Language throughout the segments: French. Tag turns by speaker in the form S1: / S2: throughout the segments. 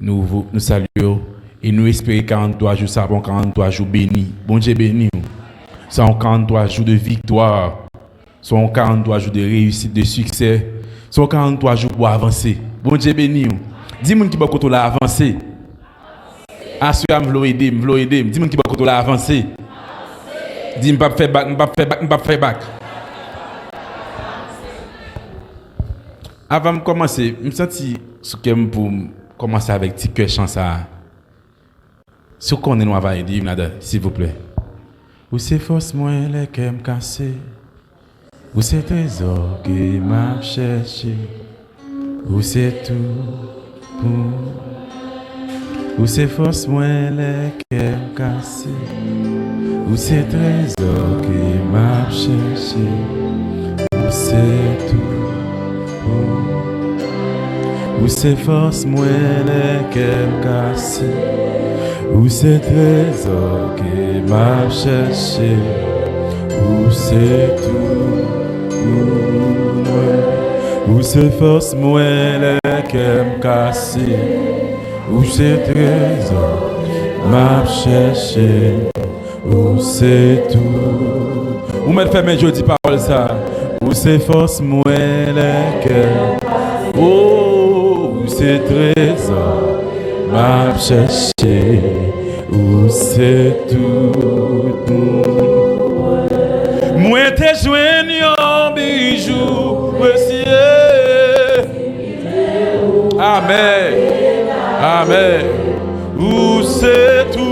S1: Nous saluons et nous espérons 43 jours, ça bon 43 jours bénis. Bon Dieu béni. Sont 43 jours de victoire. Sont 43 jours de réussite, de succès. Sont 43 jours pour avancer. Bon Dieu béni. Dis-moi qui va côté là avancer. Assure me aider. Dis-moi qui va côté là avancer. Dis-moi pas faire back. Avant de commencer, je me sens que pour commencer avec petit cœur chance. Si vous connaissez nous va aider, s'il vous plaît. Où c'est force moi les cœurs me casser. Où c'est trésor qui m'a cherché. Où c'est tout pour. Où c'est force moi les cœurs me casser. Où c'est trésor qui m'a cherché. Où c'est tout pour. Où c'est force moi les cœurs me casser. Où c'est trésor qui m'a cherché. Où c'est tout pour moi. Où c'est force moi les cœurs me casser. Où c'est trésor qui m'a cherché. Où c'est tout. Où me fait mes jeudi parole ça. Où c'est force moi les cœurs. Oh, où c'est trésor m'a cherché. Où c'est tout. Moi t'ai joint un bijou précieux. Amen. Amen. Où c'est tout.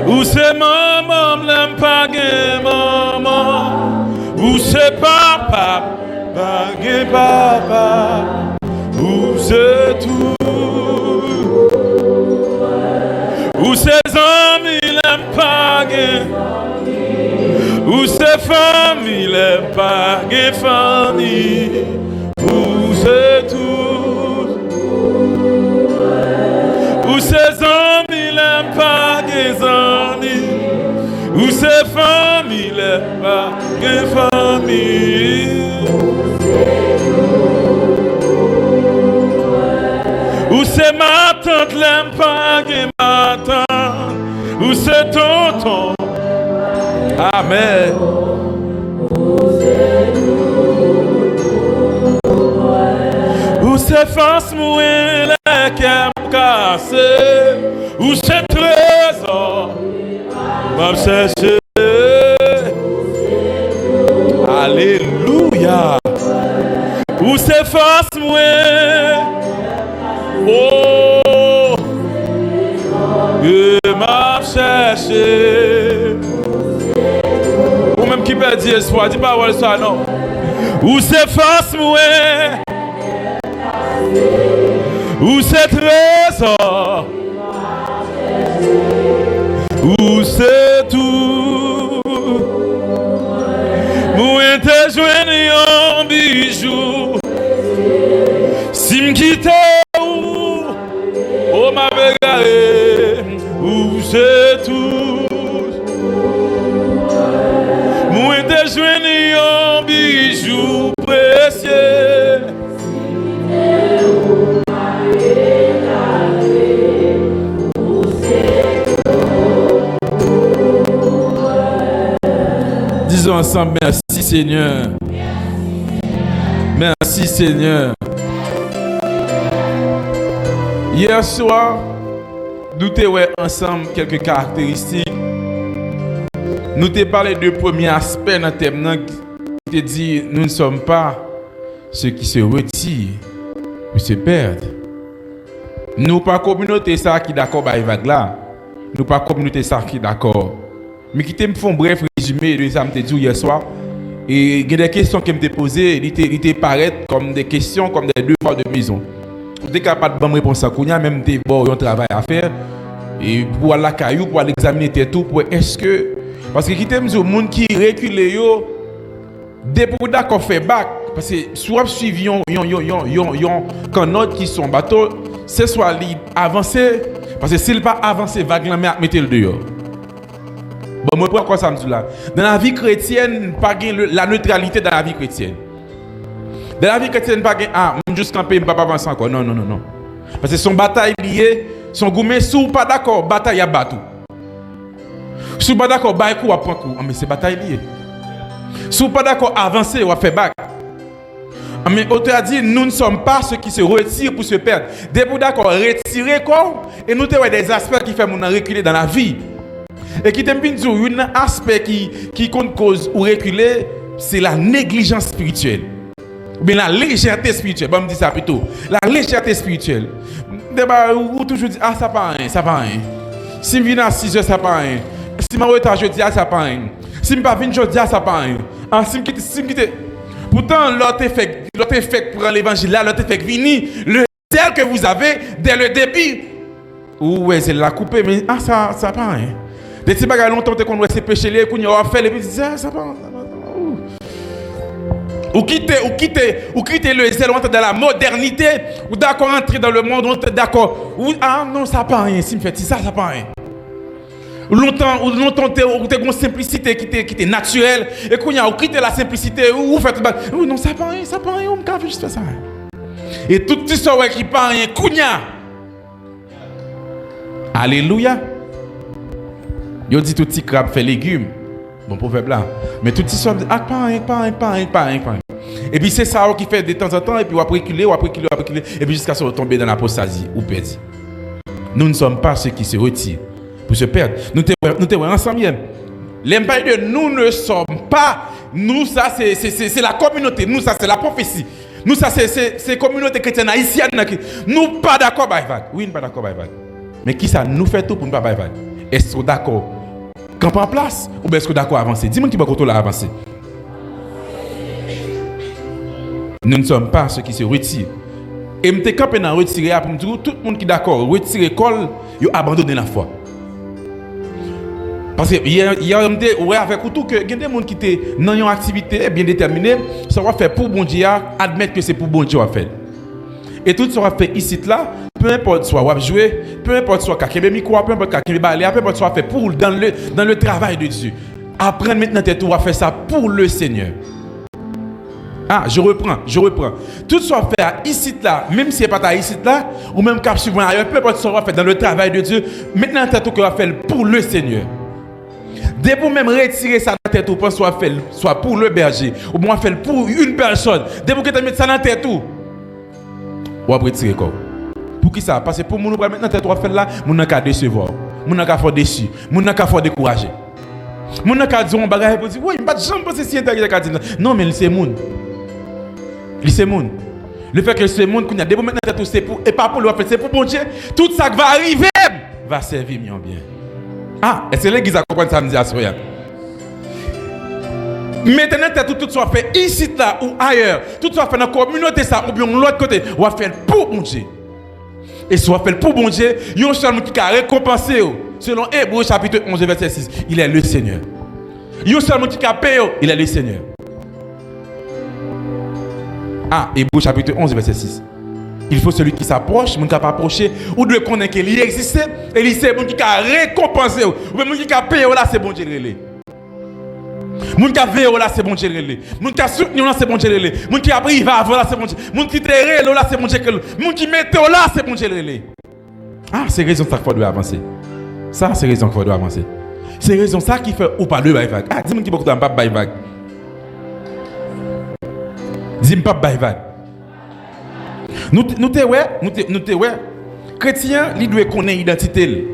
S1: Où c'est maman, l'aime pas maman. Où c'est papa, pas papa. Où c'est tout. Où ses amis l'aiment pas. Où ses familles l'aiment pas. Famille. Où c'est tout. Où ses amis l'aiment pas. Amis. Où ses familles l'aiment pas. Famille. Où c'est ma tante l'aime pas ma tante. Où c'est tonton. Amen. Où c'est face mouée les cœurs cassés. Où c'est trésor va chercher. Alléluia. Où c'est face mouée. Oh, je m'a cherché. Ou même qui peut dire espoir, dis pas ouais ça non. Où c'est face moi. Où c'est trésor. Où c'est tout. Moi t'ai joint un bijou. Si me quitte. Oh ma bégaré, où c'est tout. Moi t'ai joint un bijou précieux. Disons ensemble merci Seigneur. Merci Seigneur. Hier soir, nous avons ensemble quelques caractéristiques. Nous avons parlé de premier aspect dans le thème qui te dit nous ne sommes pas ceux qui se retirent ou se perdent. Nous pas communauté ça qui d'accord avec vague là. Nous pas communauté ça qui d'accord. Mais qui me font bref résumé de ça me dit hier soir. Et il y a des questions qui me posées, ils te paraissent comme des questions comme des devoirs de maison. Vous êtes capable de me répondre à ça, même si vous avez un travail à faire. Et pour aller à la caillou, pour aller examiner tout, pour est-ce que. Parce que qui t'aime dire, les gens qui reculent, dès pour d'accord faire bac, parce que soit suivi quand notre qui sont bateau, c'est soit avancer, parce que s'il pas avancer, vague la mer, mettez le dehors. Bon, moi, pourquoi ça me dit là? Dans la vie chrétienne, pas la neutralité dans la vie chrétienne. Dans la vie chrétienne, pas juste camper, pas avancer encore. Non. Parce que son bataille liée, son gourmet, si vous pas d'accord, bataille à battre. Si vous pas d'accord, bail coup à prendre coup. Mais c'est bataille liée. Si vous pas d'accord, avancer ou à faire bac. Mais auteur a dit, nous ne sommes pas ceux qui se retirent pour se perdre. Dès vous d'accord, retirer quoi? Et nous avons des aspects qui font nous reculer dans la vie. Et qui t'aime bien dire, un aspect qui compte cause ou reculer, c'est la négligence spirituelle. Ou bien la légèreté spirituelle. Bon, me dit ça plutôt. La légèreté spirituelle. Ou toujours dire, ça pas rien, ça pas rien. Si je viens à 6 heures, ça pas rien. Si je retard jeudi, ça pas rien. Si je ne viens jeudi, ça pas rien. Si je quitte. Pourtant, l'autre effet pour l'évangile là, l'autre effet venir, le zèle que vous avez dès le début. Ouais, c'est la couper, mais ça pas rien. Des petits bagages longtemps qu'on doit se pécher les qu'on a fait les petits ça pas. Ou quitter le zèle, on entre dans la modernité, ou d'accord entrer dans le monde, on est d'accord. Non, ça pas rien, si me fait ça pas rien. Longtemps t'es une simplicité qui est naturelle et qu'on a quitté la simplicité ou fait non ça pas rien on me juste faire ça. Et tout ce qui pas rien kounya. Alléluia. Yo dit tout petit crabe fait légumes. Bon proverbe là. Mais tout ce pas rien. Et puis c'est ça qui fait de temps en temps et puis on va reculer et puis jusqu'à se retomber dans l'apostasie ou perdre. Nous ne sommes pas ceux qui se retirent pour se perdre. Nous sommes ensemble. L'empire de nous ne sommes pas. Nous, ça, c'est la communauté. Nous, ça, c'est la prophétie. Nous, ça, c'est la communauté chrétienne haïtienne. Nous, pas d'accord avec vague. Oui, nous pas d'accord avec vague. Mais qui ça nous fait tout pour ne pas avec vague? Est-ce qu'on est d'accord? Camp en place? Ou bien est-ce qu'on est d'accord avancer? Dis-moi qui va continuer à avancer. Nous ne sommes pas ceux qui se retirent. Et je me suis campé dans retirer pour me dire tout le monde qui est d'accord, retirer l'école, ils ont abandonné la foi. Parce que hier, on a avec tout que il y a des gens qui étaient dans une activité bien déterminée, ça va faire pour bon Dieu, admettre que c'est pour bon Dieu à faire. Et tout ça va fait ici là, peu importe soit on jouer, peu importe soit kakebe micro, peu importe kakebe balé, peu importe soit fait pour dans le travail de Dieu. Apprendre maintenant tu vas faire ça pour le Seigneur. Je reprends. Tout soit fait ici là, même si c'est pas ici là, ou même cap suivant ailleurs, peu importe soit fait dans le travail de Dieu, maintenant tu vas faire pour le Seigneur. Dès pour même retirer ça dans la tête, ou pas soit pour le berger, ou bien faire pour une personne. Dès pour que tu mettes ça dans la tête, ou va retirer quoi? Pour qui ça? Parce que pour nous maintenant tête on faire là, nous n'avons qu'à décevoir, nous n'avons qu'à faire déçu, nous n'avons qu'à faire décourager. Nous n'avons qu'à dire un bagage pour dire oui, pas de jambe penser si intérêt qu'à dire non mais c'est moun. C'est moun. Le fait que c'est moun qu'on a des moments maintenant c'est pour et pas pour le faire, c'est pour bon Dieu. Tout ça qui va arriver va servir bien. Est-ce que l'église a compris ça me dit à soya? Maintenant tout soit fait ici là ou ailleurs, tout soit fait dans la communauté ça ou bien de l'autre côté, on va faire pour bon Dieu. Et soit fait pour bon Dieu, il y a un seul qui a récompensé selon Hébreux chapitre 11 verset 6, il est le Seigneur. Il y a un seul qui a payé, il est le Seigneur. Hébreux chapitre 11 verset 6. Il faut celui qui s'approche, mon qui pas approché, ou de connaître qu'il existe, et il sait mon qui a récompensé, ou même mon qui a payé là c'est bon Dieu relé. Mon qui a veillé là c'est bon Dieu relé. Mon qui a soutenu là c'est bon Dieu relé. Mon qui a privé avant là c'est bon Dieu. Mon qui terré là c'est bon Dieu relé. Mon qui mette là c'est bon Dieu relé. C'est raison ça qu'il faut avancer. Ça c'est raison qu'il faut avancer. C'est raison ça qui fait ou pas le baïvague. Dis-moi qui beaucoup de pas baïvague. Dis-moi pas baïvague. Nous te ouais. Chrétien, il doit connaître l'identité.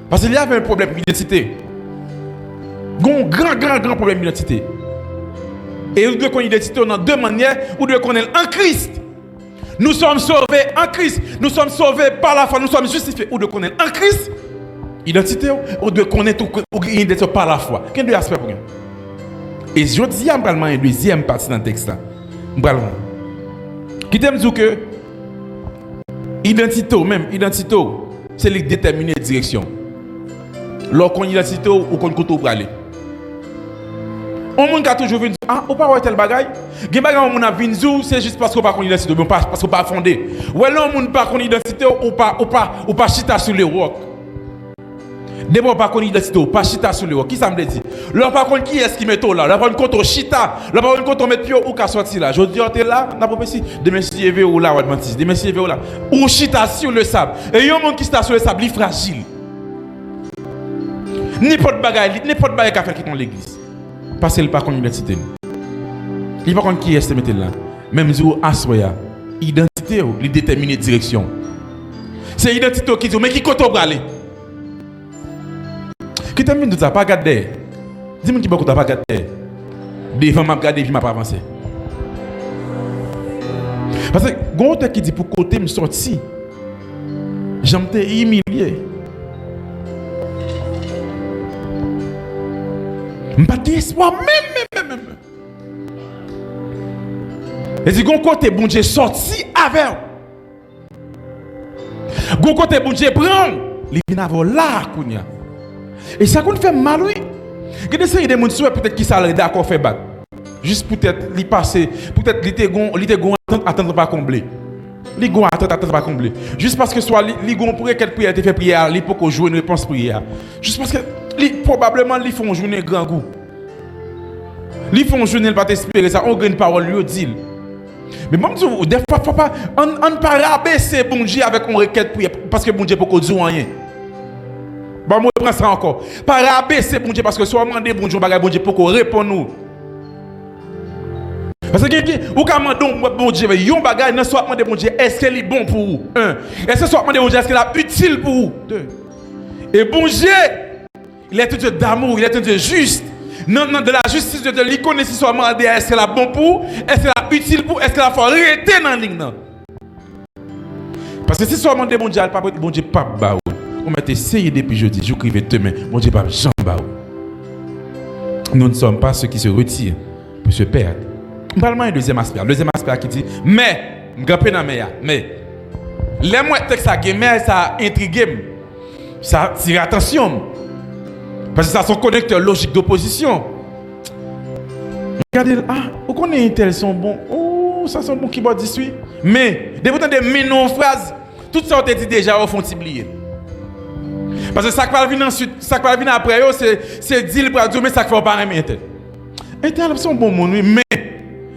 S1: Parce qu'il y avait un problème d'identité. Un grand problème d'identité. Et il doit connaître l'identité dans deux manières. Ou doit connaître en Christ. Nous sommes sauvés en Christ. Nous sommes sauvés par la foi. Nous sommes justifiés. Ou doit connaître en Christ. Identité. Ou doit connaître l'identité par la foi. Quel est l'aspect pour nous? Et je dis à une deuxième partie dans le texte. Qui t'aime dire que identité, c'est les déterminer direction. Lorsqu'on identité ou qu'on côté pour aller. On monde a toujours vu on pas voir tel bagaille. Gen bagaille on a vu c'est juste parce qu'on pas connaît identité, parce qu'on pas fondé. Ou alors on pas connaît identité ou pas chita sur les rocs. D'abord, par contre, identité, pas chita sur le haut. Qui ça me dit? Là, par contre, qui est-ce qui met là? Là, par contre, chita. Là, par contre, met pio ou qu'à sortir là. Je dis, t'es là, n'a pas ici. Demain, si tu es ou là, ou adventiste. Demain, si tu es ou là. Ou chita sur le sable. Et il y a un monde qui está sur le sable, il est fragile. N'importe bagaille qu'a fait qui dans l'église. Parce qu'il pas contre l'identité. Il pas contre qui est-ce qui met là. Même si vous assoya, identité, il détermine la direction. C'est l'identité qui dit, mais qui côté pour aller? Qui termine tout ça, pas regarder. Dis-moi qui beaucoup pas regarder. Devant m'a regarder, puis m'a pas avancé. Parce que quand qui dit pour côté me sortir, j'aime te humilier. M'pas d'espoir même. Et dit quand côté bon Dieu sorti avec. Quand côté bon Dieu prend, il vient avoir là kounya. Et ça qu'on fait mal, oui. Il y a des gens qui peut-être qui sont d'accord faire bac. Juste peut-être les passer, peut-être les attendre pas combler. Les gens attendre pas combler. Juste parce que soit les gens pour quelle prière te fait prière, ils pour jouer une réponse prière. Juste parce que probablement ils font jouer un grand goût. Ils font jouer pas t'espérer ça, on gagne parole lui dit. Mais bon des fois faut pas on pas rabaisser bon Dieu avec une requête prière parce que bon Dieu pour dire rien. Bon, moi, je prends ça encore. Pas rabaisser bon Dieu parce que soit demander bon Dieu, bon Dieu pour répondre nous. Parce que ou quand demander bon Dieu, yon bagay ne soit demander bon Dieu, est-ce qu'il est bon pour vous? Un. Est-ce que soit demander bon Dieu, est-ce qu'il est utile pour vous? Deux. Et bon Dieu, il est un Dieu d'amour, il est un Dieu juste. Non, de la justice de Dieu, il connaît si soit demander est-ce qu'il est bon pour vous, est-ce qu'il est utile pour vous, est-ce qu'il faut arrêter dans la ligne. Parce que si soit demander bon Dieu, bon Dieu pas ba. On m'a essayé depuis jeudi, je criais demain, mon Dieu, pas Jean Bao. Nous ne sommes pas ceux qui se retirent pour se perdre. Parle-moi un deuxième aspect. Le deuxième aspect qui dit, mais, les mots texte ça ça intrigue, ça attire attention. Parce que ça son connecteur logique d'opposition. Regardez, vous connaissez tel son bon, ça son bon keyboard 18. Mais, de vous entendre des non-phrases, tout ça on te dit déjà au fond t'oublier. Parce que ça qui va venir ensuite, ça qui va venir après, c'est dire pour dire mais ça qui va pas aimer intel. Intel c'est un bon monde mais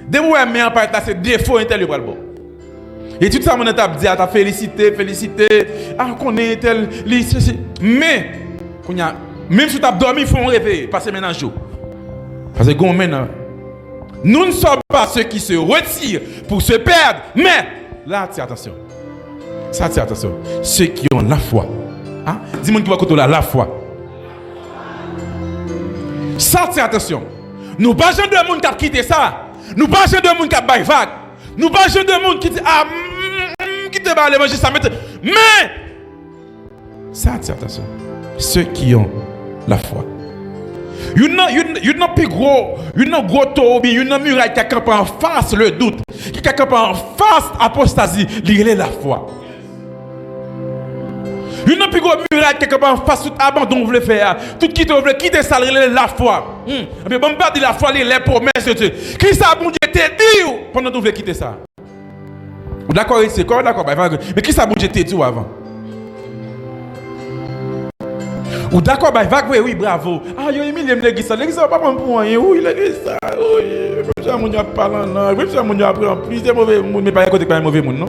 S1: de vous aimer en partant c'est défaut intel pour le bon. Et tout ça mon étape dit à féliciter, connaît intel mais même si tu as dormi, il faut réveiller passer maintenant jour. Parce que maintenant nous ne sommes pas ceux qui se retirent pour se perdre, mais là attention. Ça attention, ceux qui ont la foi. Dis-moi qui va côté la foi. Ça, c'est attention. Nous pas gens de monde qui a quitté ça. Nous pas gens de monde qui a bail vague. Nous pas gens de monde qui dit qui te va aller manger ça. Mais ça, c'est attention. Ceux qui ont la foi. You n'ont plus gros, gros taux, you n'ont muraille qui a campé en face le doute, qui a campé en face apostasie, il est la foi. You n'ont plus gros muraille qui a campé en face tout abandon vous voulez faire, tout quitter ça, il est la foi. Mais bon pas dire la foi, il est les promesses de Dieu. Qui ça bon Dieu te dit pendant que vous voulez quitter ça? D'accord, c'est quoi d'accord, mais qui ça bon Dieu te dit avant? Ou d'accord, oui, bravo. Yo, Emile, l'église, l'église, pas pour rien. Oui, l'église, oui. Je mon Dieu parlant, non. Je mon Dieu apprend plus de mauvais monde, mais pas côté pas un mauvais monde, non?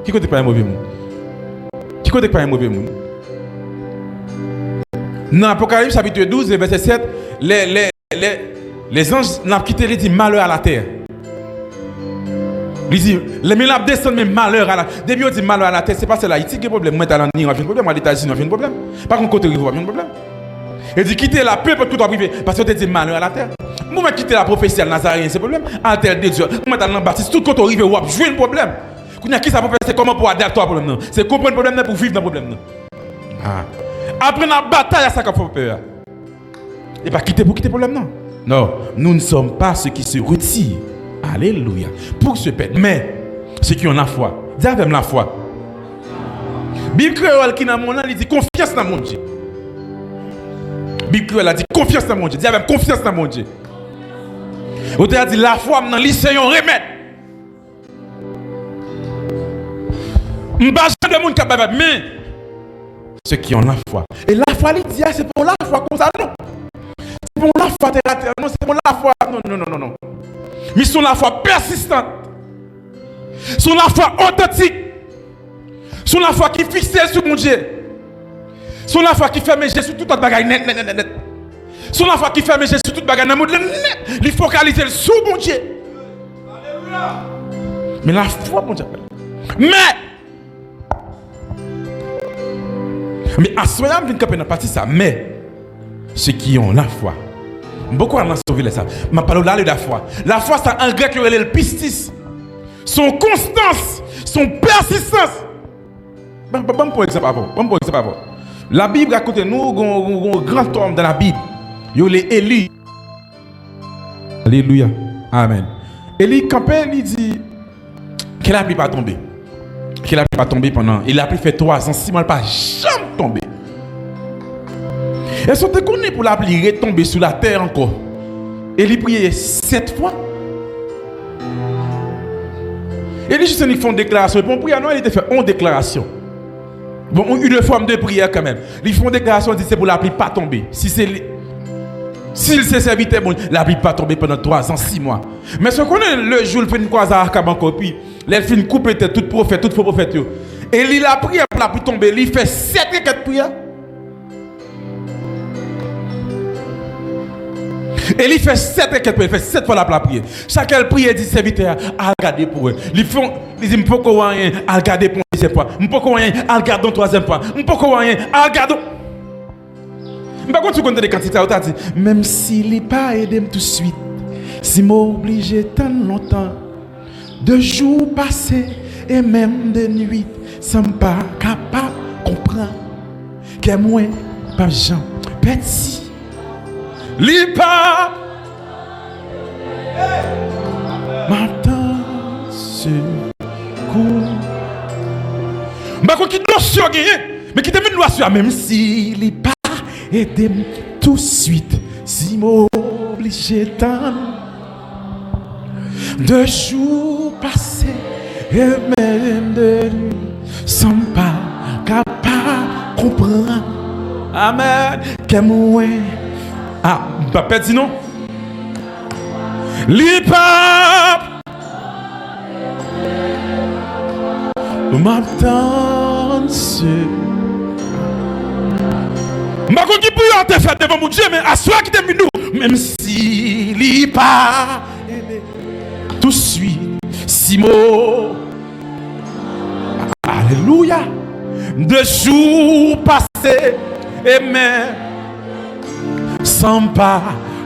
S1: Qui côté pas un mauvais monde? Qui côté pas un mauvais monde? Dans Apocalypse chapitre 12, verset 7, les anges n'ont quitté les dit malheur à la terre. Il dit, les milabs descendent, mais malheur à la terre. Depuis on dit malheur à la terre, c'est pas cela. Il dit qu'il y a un problème. Moi, on a un problème. À l'États-Unis, on a un problème. Par contre, côté rive, on a un problème. Il dit quitter la paix pour tout en privé. Parce qu'on te dit malheur à la terre. Moi, quitter la prophétie à Nazarene, c'est problème. À la terre de Dieu. Moi, dans l'embaptiste, tout côté rive, on a joué un problème. Qui ça peut c'est comment pour adapter au problème? C'est comprendre le problème pour vivre dans le problème. Après la bataille, ça qu'on fait peur. Et pas quitter pour quitter le problème, non. Non, nous ne sommes pas ceux qui se retirent. Alléluia. Pour se perdre. Mais ceux qui ont la foi. Dis avec la foi. Bible créole qui dans mon nom, il dit confiance dans mon Dieu. Bible créole a dit confiance dans mon Dieu. Dis avec confiance dans mon Dieu. Vous avez dit la foi dans lycée on remède. M'bage de monde qui a mais ceux qui ont la foi. Et la foi, il dit, c'est pour la foi comme ça, non. C'est pour la foi terre à terre, non, c'est pour la foi, non. Mais c'est la foi persistante. C'est la foi authentique. C'est la foi qui fixe sur mon Dieu. C'est la foi qui fait mes gestes sur toute bagaille net. C'est la foi qui fait mes gestes sur toute bagaille dans le monde net. Il focaliser sur mon Dieu. Mais la foi, mon Dieu. Mais à ce moment-là, je ne peux pas dire ça. Mais ceux qui ont la foi, beaucoup en ont sauvé ça. Je parle là de la foi. La foi, c'est en grec le pistis. Son constance, son persistance. Bon pour exemple avant. La Bible raconte nous un grand homme dans la Bible. Il est Élie. Alléluia. Amen. Élie campé, il dit qu'il a pu pas tomber. Qu'il a pu pas tomber pendant. Il a pu faire 3 ans, 6 mois, il n'a pas jamais tombé. Et si on te connaît pour l'appeler retomber sur la terre encore. Élie priait 7 fois. Élie juste une déclaration. Pour prier, non, il était fait 11 déclarations. Bon, une forme de prière quand même. Ils font déclaration, ils disent c'est pour la pluie pas tomber. S'il s'est serviteur, bon, la pluie pas tomber pendant 3 ans, 6 mois. Mais ce qu'on est le jour, il fait une croix à Arcaban copie. Il fait une coupe tête, tout prophète, tout faux prophète. Et il a prié pour la pluie tomber. Il fait 7 requêtes prières. Et il fait 7 requêtes prières. Il fait 7 fois la prière. Chaque prière dit serviteur à regarder pour eux. Ils disent, je ne peux pas rien à regarder pour eux. Je ne peux pas rien à regarder 3e fois. Je ne peux pas rien à regarder. Par contre, tu connais des quantités, tu as dit, même s'il n'est pas aidé tout de suite, si m'oblige tant longtemps, de jours passés et même de nuit, ça ne pas capable de comprendre que moi, pas Jean, petit, li pas, m'attend ce coup. Par contre, qui notion mais qui te met une notion, même s'il n'est pas aidez tout de suite, si m'oblige tant de jours passés et même de nuit, sans pas capable de comprendre. Amen. Que moi, papa dit non. L'hypap m'attend ce. Je ne sais pas si fait devant mon Dieu, mais à soi qui t'aime nous, même s'il n'y a pas tout de suite, si mots. Alléluia. De jours passés et même sans pas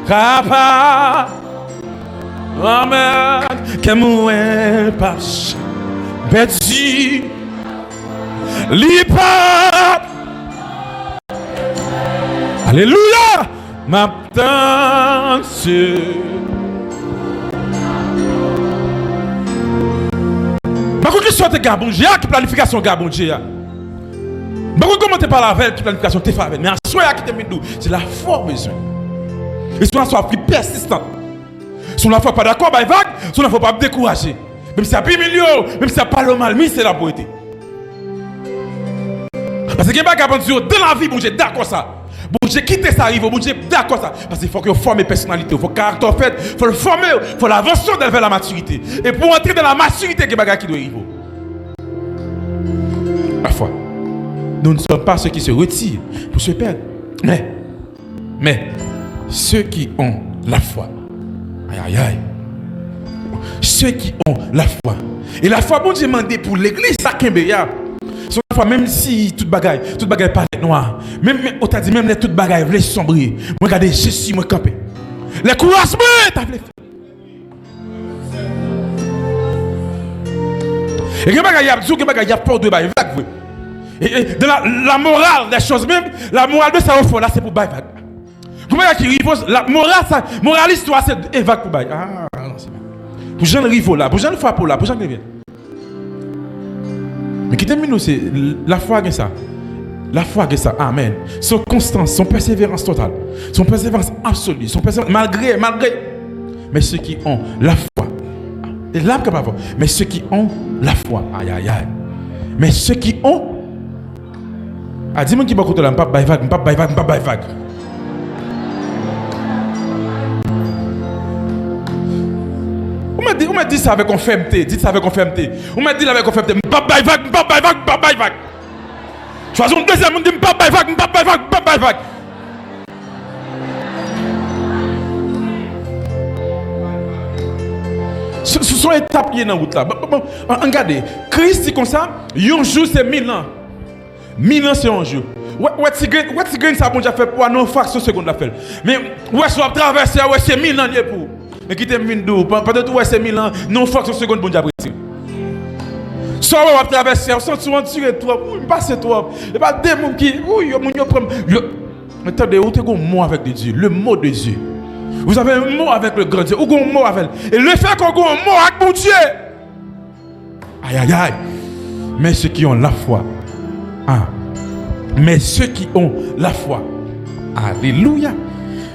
S1: capable. Amen. Que moi pas bêtis. L'hypa. Alléluia. Ma danse. Par contre, qui soit Gabon, qui planification Gabon, par contre, comment tu parles avec qui planification tu fais avec. Mais en soi, qui te met nous, c'est la foi besoin. Et soit plus persistant. Si la foi pas d'accord, bah vague, si la foi pas décourager. Même si ça pas million, même si ça pas le mal, mais c'est la beauté. Parce que il y a des gens dans la vie, bon Dieu d'accord ça. Bon Dieu quitter ça arrive, bon Dieu d'accord ça. Parce qu'il faut que forme personnalité, il faut caractère fait, il faut le former, il faut l'avancer vers la maturité. Et pour entrer dans la maturité, il y a des gens qui doivent arriver. La foi. Nous ne sommes pas ceux qui se retirent pour se perdre. Mais ceux qui ont la foi. Aïe aïe aïe. Ceux qui ont la foi. Et la foi, bon Dieu demandé pour l'église, ça Kimbéa. Son foi, même si toute bagaille paraît noire, même on t'a dit même les toute bagaille veulent sombrer. Moi regardez Jésus moi camper. Les courages t'as fait. Et que bagaille y a dit que bagaille y a peur de bail vague. Et de la morale des choses même, la morale de ça au fond là c'est pour bail vague. Comment y a qui repose la morale ça, morale histoire c'est évac pour bail. Ah non c'est pas. Pour Jean Rivo là, pour Jean foi pour là, pour Jean Rivière. Mais qui termine nous c'est la foi que ça. La foi que ça. Amen. Son constance, son persévérance totale, son persévérance absolue, son persévérance malgré mais ceux qui ont la foi. Et là capable. Mais ceux qui ont la foi. Aïe aïe aïe. Mais ceux qui ont Ah, dis-moi qui va côté là, pas vague, pas vague. On m'a dit ça avec fermeté, dites ça avec fermeté. On m'a dit là avec fermeté, pas vague. Choisis un deuxième, on dit pas vague. Ce sont étapes liées dans la route là. Regardez, Christ dit comme ça, un jour c'est 1000 ans. 1000 ans c'est un jour. Ouais, ça bon déjà fait pour une fraction de seconde la fait. Mais ouais, soit traverser, ouais, c'est 1000 ans pour. Mais qui t'aime d'où? Peut-être ouais, c'est 1000 ans, non fraction de seconde bon déjà précis. Soit on va traverser, on sent souvent tirer toi, ou passer toi. Et pas des gens qui, oui, yo prend. Attendez, vous avez un mot avec Dieu, le mot de Dieu. Vous avez un mot avec le grand Dieu, ou un mot avec. Et le fait qu'on a un mot avec mon Dieu. Aïe. Mais ceux qui ont la foi. Mais ceux qui ont la foi. Alléluia.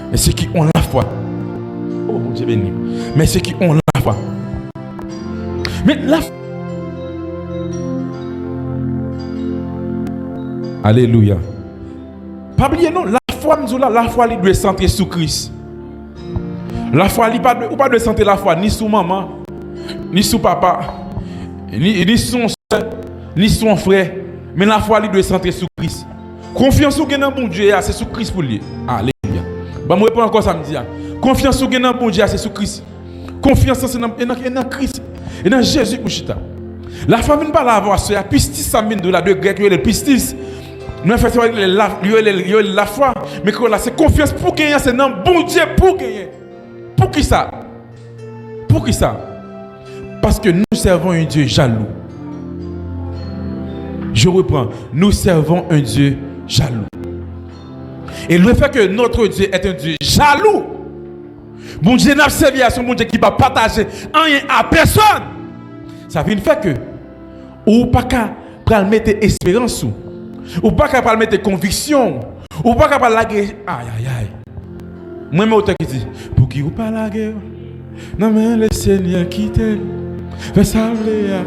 S1: Mais ceux qui ont la foi. Oh mon Dieu béni. Mais ceux qui ont la foi. Mais la foi. Alléluia. Pas oublier non, la foi, elle doit centrer sur Christ. La foi, elle pas de centrer la foi ni sur maman, ni sur papa, ni sur son soeur, ni sur son frère. Mais la foi, elle doit centrer sur Christ. Confiance au dans bon Dieu, c'est sur Christ pour lui. Alléluia. Bah, moi, je réponds encore samedi. Confiance au dans bon Dieu, c'est sur Christ. Confiance c'est dans Christ. Et dans Jésus pour chita. La famille ne va pas avoir ce pistis, ça vient de la de grec, il y a le pistis. Nous faisons la foi, mais c'est confiance pour gagner, c'est dans bon Dieu pour gagner. Pour qui ça? Pour qui ça? Parce que nous servons un Dieu jaloux. Je reprends, nous servons un Dieu jaloux. Et le fait que notre Dieu est un Dieu jaloux, bon Dieu n'a pas servi à son bon Dieu qui va partager rien à personne. Ça veut dire que ou pas qu'à mettre espérance ou pas qu'à mettre conviction ou pas qu'à la guerre. Aïe. Moi mais autant qui dit pour qui ou pas la guerre. Non mais le Seigneur qui t'aime fait salver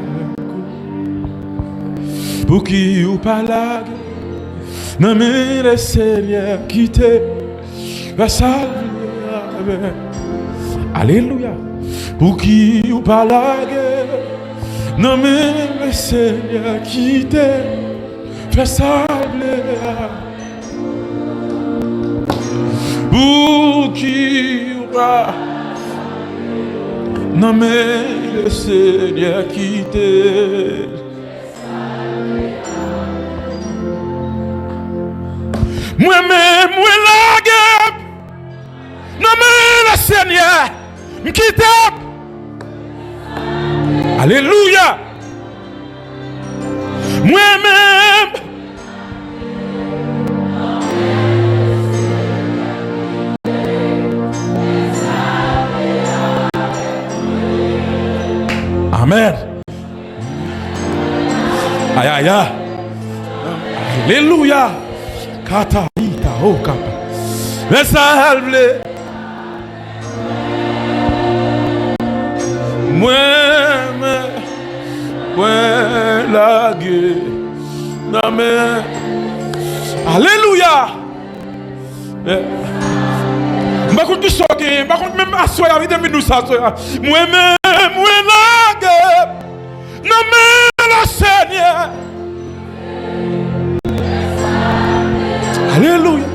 S1: pour qui ou pas la guerre. Non mais le Seigneur qui t'aime fait salver. Alléluia. Pour qui ou pas la guerre. Non mais le Seigneur qui t'aime fait salver. Pour qui ou pas. Non mais le Seigneur qui t'aime. Moi-même, moi la guerre. Non mais le Seigneur qui t'aime. Alléluia. Moi-même. Amen. Aïe. Alléluia. Kata ita o kapa. Mais ça halble. Moi la guerre. Non mais alléluia. Par contre, même à soi, la vie de nous, ça. Moi-même, moi la guerre. Non mais le Seigneur. Alléluia.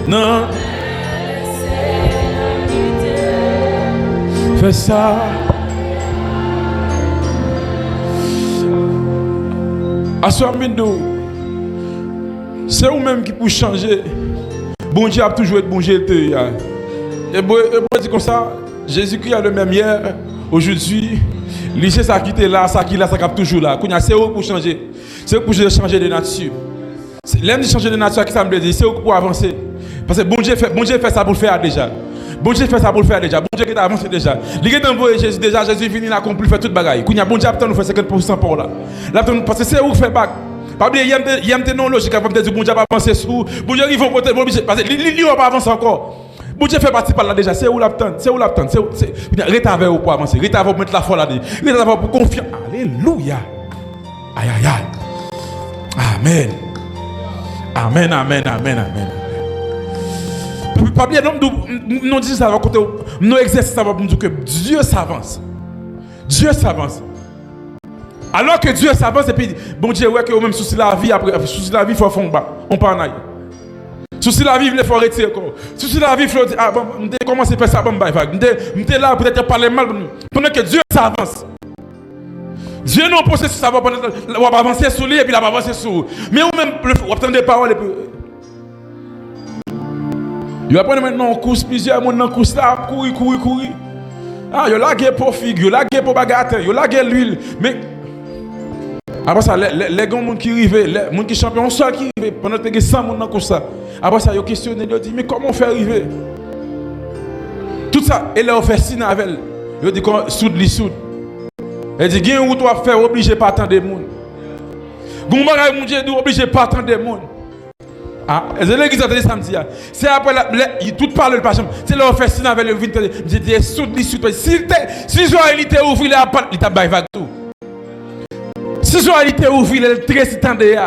S1: Non, fais ça. Assois-nous. C'est vous-même qui peut changer. Bon Dieu a toujours été bon Dieu. Et bon, dit comme ça, Jésus-Christ est le même hier, aujourd'hui Lycée, ça qui était là, ça qui est là, ça cap toujours là. C'est où pour changer? C'est où pour changer de nature? L'aime de changer de nature, qui ça me dit? C'est où pour avancer? Parce que bon Dieu fait ça pour le faire déjà. Bon Dieu fait ça pour le faire déjà. Bon Dieu qui a avancé déjà. Il est envoyé Jésus déjà. Jésus venu là accompli fait toute bagaille. Quand il y a bon Dieu nous fait 50% pour là. Parce que c'est où fait bac. Pas oublier il y a non logique avant de dire bon Dieu pas avancer sous. Bon Dieu ils vont côté parce que il va pas avancer encore. Bon Dieu fait partie par là déjà. C'est où l'attente? C'est où l'attente? C'est rete avec pour avancer. Rete avec pour mettre la foi là dedans. Rete avec pour confier. Alléluia. Aïe aïe aïe. Amen. Amen amen amen amen. Pas bien, nous disons ça, nous exerçons ça pour nous dire que Dieu s'avance. Dieu s'avance. Alors que Dieu s'avance, et puis, bon Dieu, ouais, que même souci la vie, après, souci la vie, il faut faire un bas. On part en aille. Souci la vie, il faut retirer. Souci la vie, il faut dire, ah bon, on commence à faire ça, bon, bah, on est là, peut-être parler mal, pendant que Dieu s'avance. Dieu non processus, ça va avancer sur lui, et puis il va avancer sur vous. Mais ou même, on attend des paroles, et puis. Il va prendre maintenant en course, plusieurs monde dans course là, courir. Ah, il y a la guerre pour figue, il y a la guerre pour bagatelle, il y a la guerre l'huile. Mais après ça, les gens qui arrivent, les gens qui sont champions, seul qui arrivent, pendant que 100 personnes dans course ça. Après ça, ils questionnent, ils disent, mais comment on fait arriver? Tout ça, et là, on fait signe avec elle. Ils disent, soude. Elle dit, il y a un route à faire, obligé pas attendre des gens. Goumara, mon Dieu, obligé pas attendre des gens. Ah, l'église a dit samedi. C'est après tout parle le pacham. C'est là on fait signe avec le vin. Je dis soude. Si Joël était ouvert il t'a bail vague tout. Si Joël était ouvert il très tendé.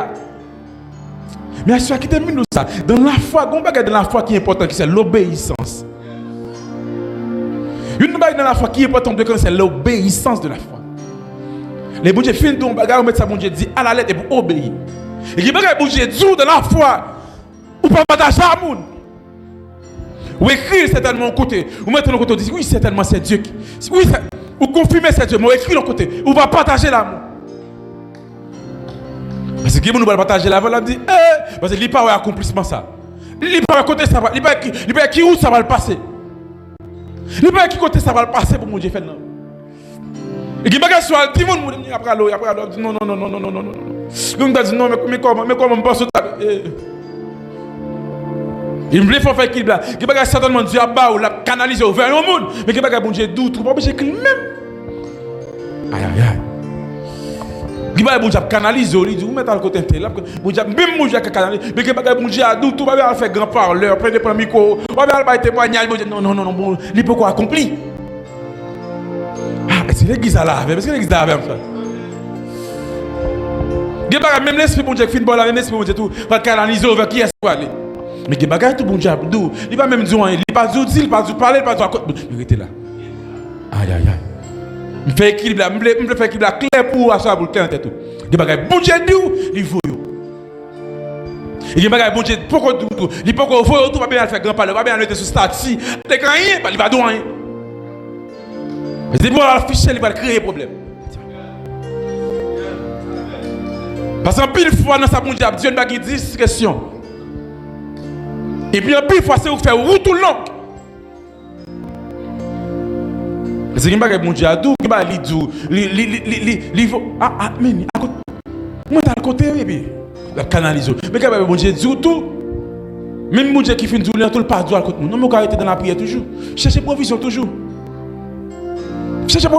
S1: Mais à ce qui termine nous ça dans la foi, on bagage dans la foi qui est important c'est l'obéissance. Une bagage dans la foi qui est important c'est l'obéissance de la foi. Les bon Dieu fin de bagage on met ça bon Dieu dit à la lettre et pour obéir. Et qui bagage bon Dieu dit dans la foi ou pas partager à monde. Ou écrire certainement au côté. Ou mettre de côté, dire oui, certainement c'est Dieu qui. Oui, ou confirmer c'est Dieu, mais ou écrire de côté. Ou va partager l'amour. Parce que qui nous va partager l'amour, là, dit, parce que il n'y a pas d'accomplissement ça. Il n'y a pas de côté ça va. Il n'y a pas qui où ça va le passer. Il n'y a pas qui côté ça va le passer pour mon Dieu faire non. Et qui bagage soit tout le monde après l'eau, non. Nous dit non, mais comment on pense ça? Il me faut faire qu'il là. Qui bagage certainement Dieu a bas ou la canaliser vers le monde, mais qui bagage bon Dieu doute, pas obligé qu'il même. Aïe. Qui bagage bon Dieu canaliser, il dit vous mettez à côté là, bon Dieu même bon Dieu canaliser, mais qui bagage bon Dieu a doute, tout va bien faire grand parleur, prendre le micro, va bien faire témoignage, non, bon, il peut quoi accompli. Ah, c'est l'église à la parce que l'église à la même ça. Qui bagage même l'esprit bon Dieu qui fin bon la même esprit bon Dieu tout, va canaliser vers qui est-ce pour aller. Mais qui bagaille tout bon Dieu, il va même dire, il va dire, il va parler, il va dire, il était là. Aïe. Je fais équilibre, je fais équilibre clair pour ça, pour le temps et tout. Il bagaille bon Dieu, il faut. Et il bagaille bon Dieu, pourquoi tout, il peut qu'on voit tout, va bien faire grand parler, va bien aller sur statut, il va rien, il va dire rien. C'est pour afficher, il va créer problème. Parce qu'en pile fois dans sa bon Dieu, Dieu n'a pas dit discrétion. Et puis, en plus, il faut faire route tout long. C'est qu'il y a bon Dieu à tout, il y a mais moi, t'as le côté, la canalisation. Mais il y a bon Dieu tout. Même bon Dieu qui fait une journée, tout le pas à côté. Non, mais on arrêter dans la prière toujours. Cherchez provision toujours. Surtout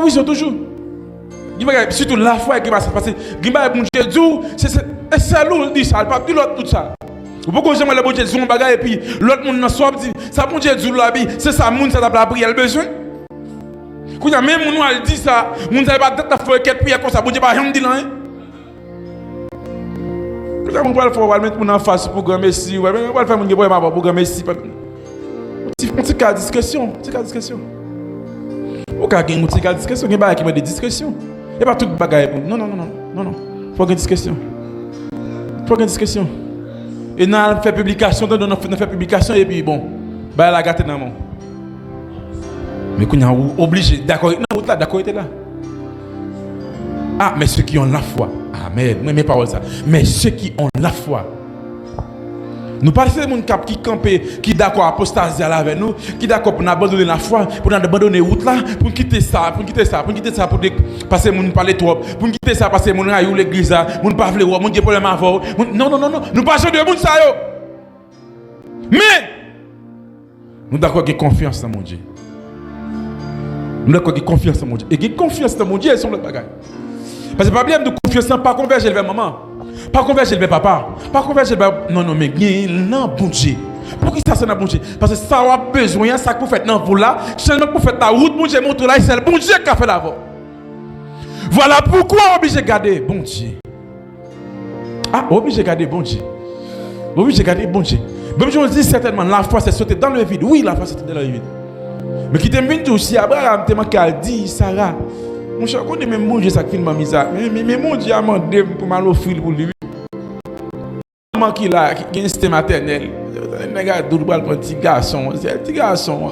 S1: la foi qui va se passer. Il y a bon Dieu tout, c'est lourd, dit ça, pas l'autre tout ça. Pourquoi j'aimerais le bon Dieu son bagage et puis l'autre monde dans soir dit ça bon Dieu dit là c'est ça monde ça t'a la prière besoin. Quand y a même nous elle dit ça, monde ça pas tête faire quelque prière comme ça bon Dieu pas rien dit là. Quand on va le faire mettre mon en face pour grand merci, on va le faire mon pour grand merci. On petit cas discussion. Au cas une petit cas discussion, il y a qui met des discussions. Et pas tout bagage. Non. Faut une discussion. Et nous avons fait publication, et puis bon, bah la gâte dans mon. Mais qu'on a obligé, d'accord, était là. Ah, mais ceux qui ont la foi, amen, mes paroles ça. Mais ceux qui ont la foi, Nous parlons de gens qui campent, qui d'accord apostasie avec nous, qui d'accord pour abandonner la foi, pour abandonner la route là, pour quitter ça, pour passer mon parler trop, pour quitter ça, passer mon rayon l'église là, mon pas vouloir, mon Dieu problème avant. Non, nous pas de monde ça yo. Mais nous d'accord avec confiance dans mon Dieu. Nous d'accord avec confiance dans mon Dieu. Et qui confiance dans mon Dieu, c'est le bagage. Parce que pas bien de confiance, pas converger vers maman. Pas converger vers papa. Pas converger vers... Non, mais non, bon Dieu. Pour qui ça, c'est bon Dieu? Parce que ça a besoin, ça que vous faites dans vous là. Seulement que vous faites la route, bon Dieu montre là, c'est le bon Dieu qui a fait la voie. Voilà pourquoi on est obligé de garder bon Dieu. Ah, obligé de garder bon Dieu. Obligé de garder bon Dieu. Même je vous dis certainement, la foi c'est sauter dans le vide. Oui, la foi c'est sauter dans le vide. Mais qui t'aime bien aussi, Abraham t'a manqué à dire, Sarah. Mon cher, on est même mon Dieu, ça fait ma misère. Mais mon Dieu a demandé pour mal au fil pour lui. Maman qui a un système maternel. Un gars pour un petit garçon. C'est un petit garçon.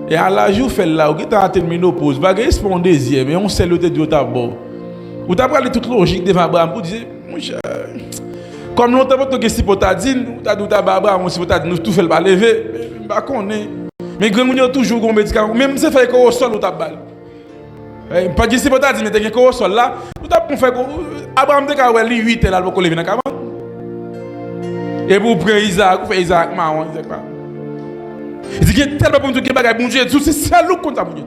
S1: Et à l'âge où fait là, où tu as terminé l'oppose, va gagner pour un deuxième. Et on sait le de d'abord. Ou tu as parlé toute logique devant Abraham pour dire, mon cher, comme nous avons dit, si tu as dit, tu as dit, Abraham, si tu as dit, nous tout fait le bas lever. Mais grand monde toujours un médicament. Même si fait au sol ou ta balle. Pas que si vous avez dit mais t'es au sol là, vous avez fait Abraham de ka lui 8 là pour lever dans la et pour prendre Isaac, vous faites Isaac marron, c'est quoi. Il dit que tellement pour nous que bagage bon Dieu, c'est ça le compte à bon Dieu.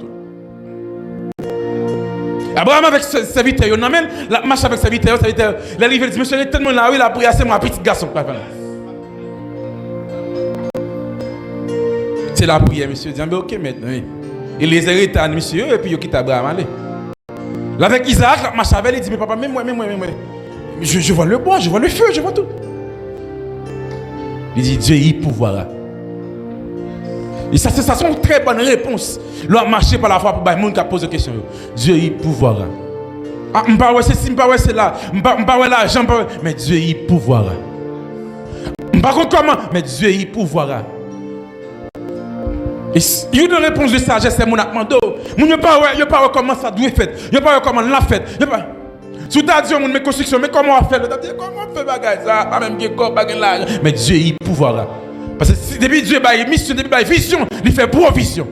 S1: Abraham avec ses serviteurs, il amène la marche avec ses serviteurs, l'arrivée dit monsieur tellement là, il a pris assez mon petit garçon. C'est la prière, monsieur. Dit, ok, maintenant. Et les héritages, monsieur, et puis il quitte Abraham. Allez. Là, avec Isaac, la marche avec, il dit, mais papa, même moi. Je vois le bois, je vois le feu, je vois tout. Il dit, Dieu, il pouvoira. Et ça, c'est une très bonne réponse. Là, marcher par la foi pour les gens qui posent des questions. Dieu, il pouvoira. Ah, je ne sais pas si c'est là, je ne sais pas l'argent, mais Dieu, il pouvoira. Je ne sais pas comment, mais Dieu, il pouvoira. Et une réponse de sagesse, c'est mon demande. Je ne sais pas comment ça doit être fait. Je ne sais pas comment on l'a fait. Si tu as dit mes constructions, mais comment on fait? Comment on fait bagage ça? Pas même là. Mais Dieu, il pouvoira. Parce que depuis Dieu a une mission, depuis vision, il fait provision.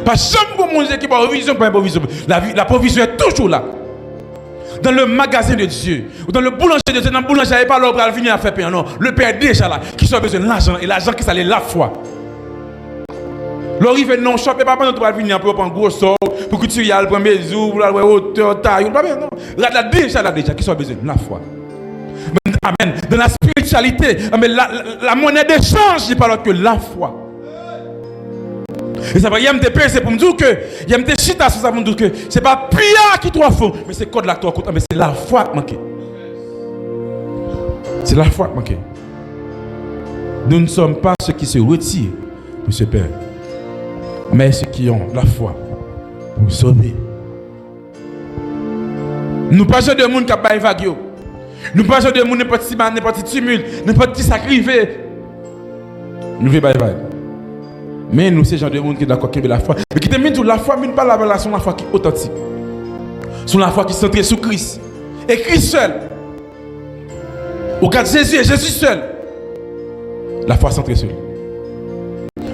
S1: Parce que chaque monde qui a provision, pas provision. La provision est toujours là. Dans le magasin de Dieu, ou dans le boulanger de Dieu, dans le boulanger, il n'y a pas l'ordre à venir à faire payer. Non, le Père est déjà là. Qui soit besoin de l'argent, et l'argent qui s'allait la foi. L'arrivée non, je ne peux pas venir pour prendre un gros sort, pour que tu y ailles, pour mes jours, pour la hauteur, taille. Non, là déjà, qui soit besoin de la foi. Amen. Dans la spiritualité, la monnaie d'échange, n'est pas l'autre que la foi. Et ça va, il y a des personnes pour me dire que, il y a des chitas pour me dire que, ce n'est pas Pierre qui doit faire, mais c'est code là qui doit faire, mais c'est la foi qui manque. C'est la foi qui manque. Nous ne sommes pas ceux qui se retirent pour se perdre, mais ceux qui ont la foi pour sauver. Nous ne parlons pas de monde qui a pas vague. Nous ne parlons pas de monde n'importe qui tumulte, n'importe qui sacrifié. Nous ne faisons pas vague. Mais nous, c'est genre de monde qui est d'accord avec la foi. Mais qui termine tout la foi, mais pas la relation, la foi qui est authentique. C'est la foi qui est centrée sur Christ. Et Christ seul. Au cas de Jésus et Jésus seul. La foi centrée sur lui.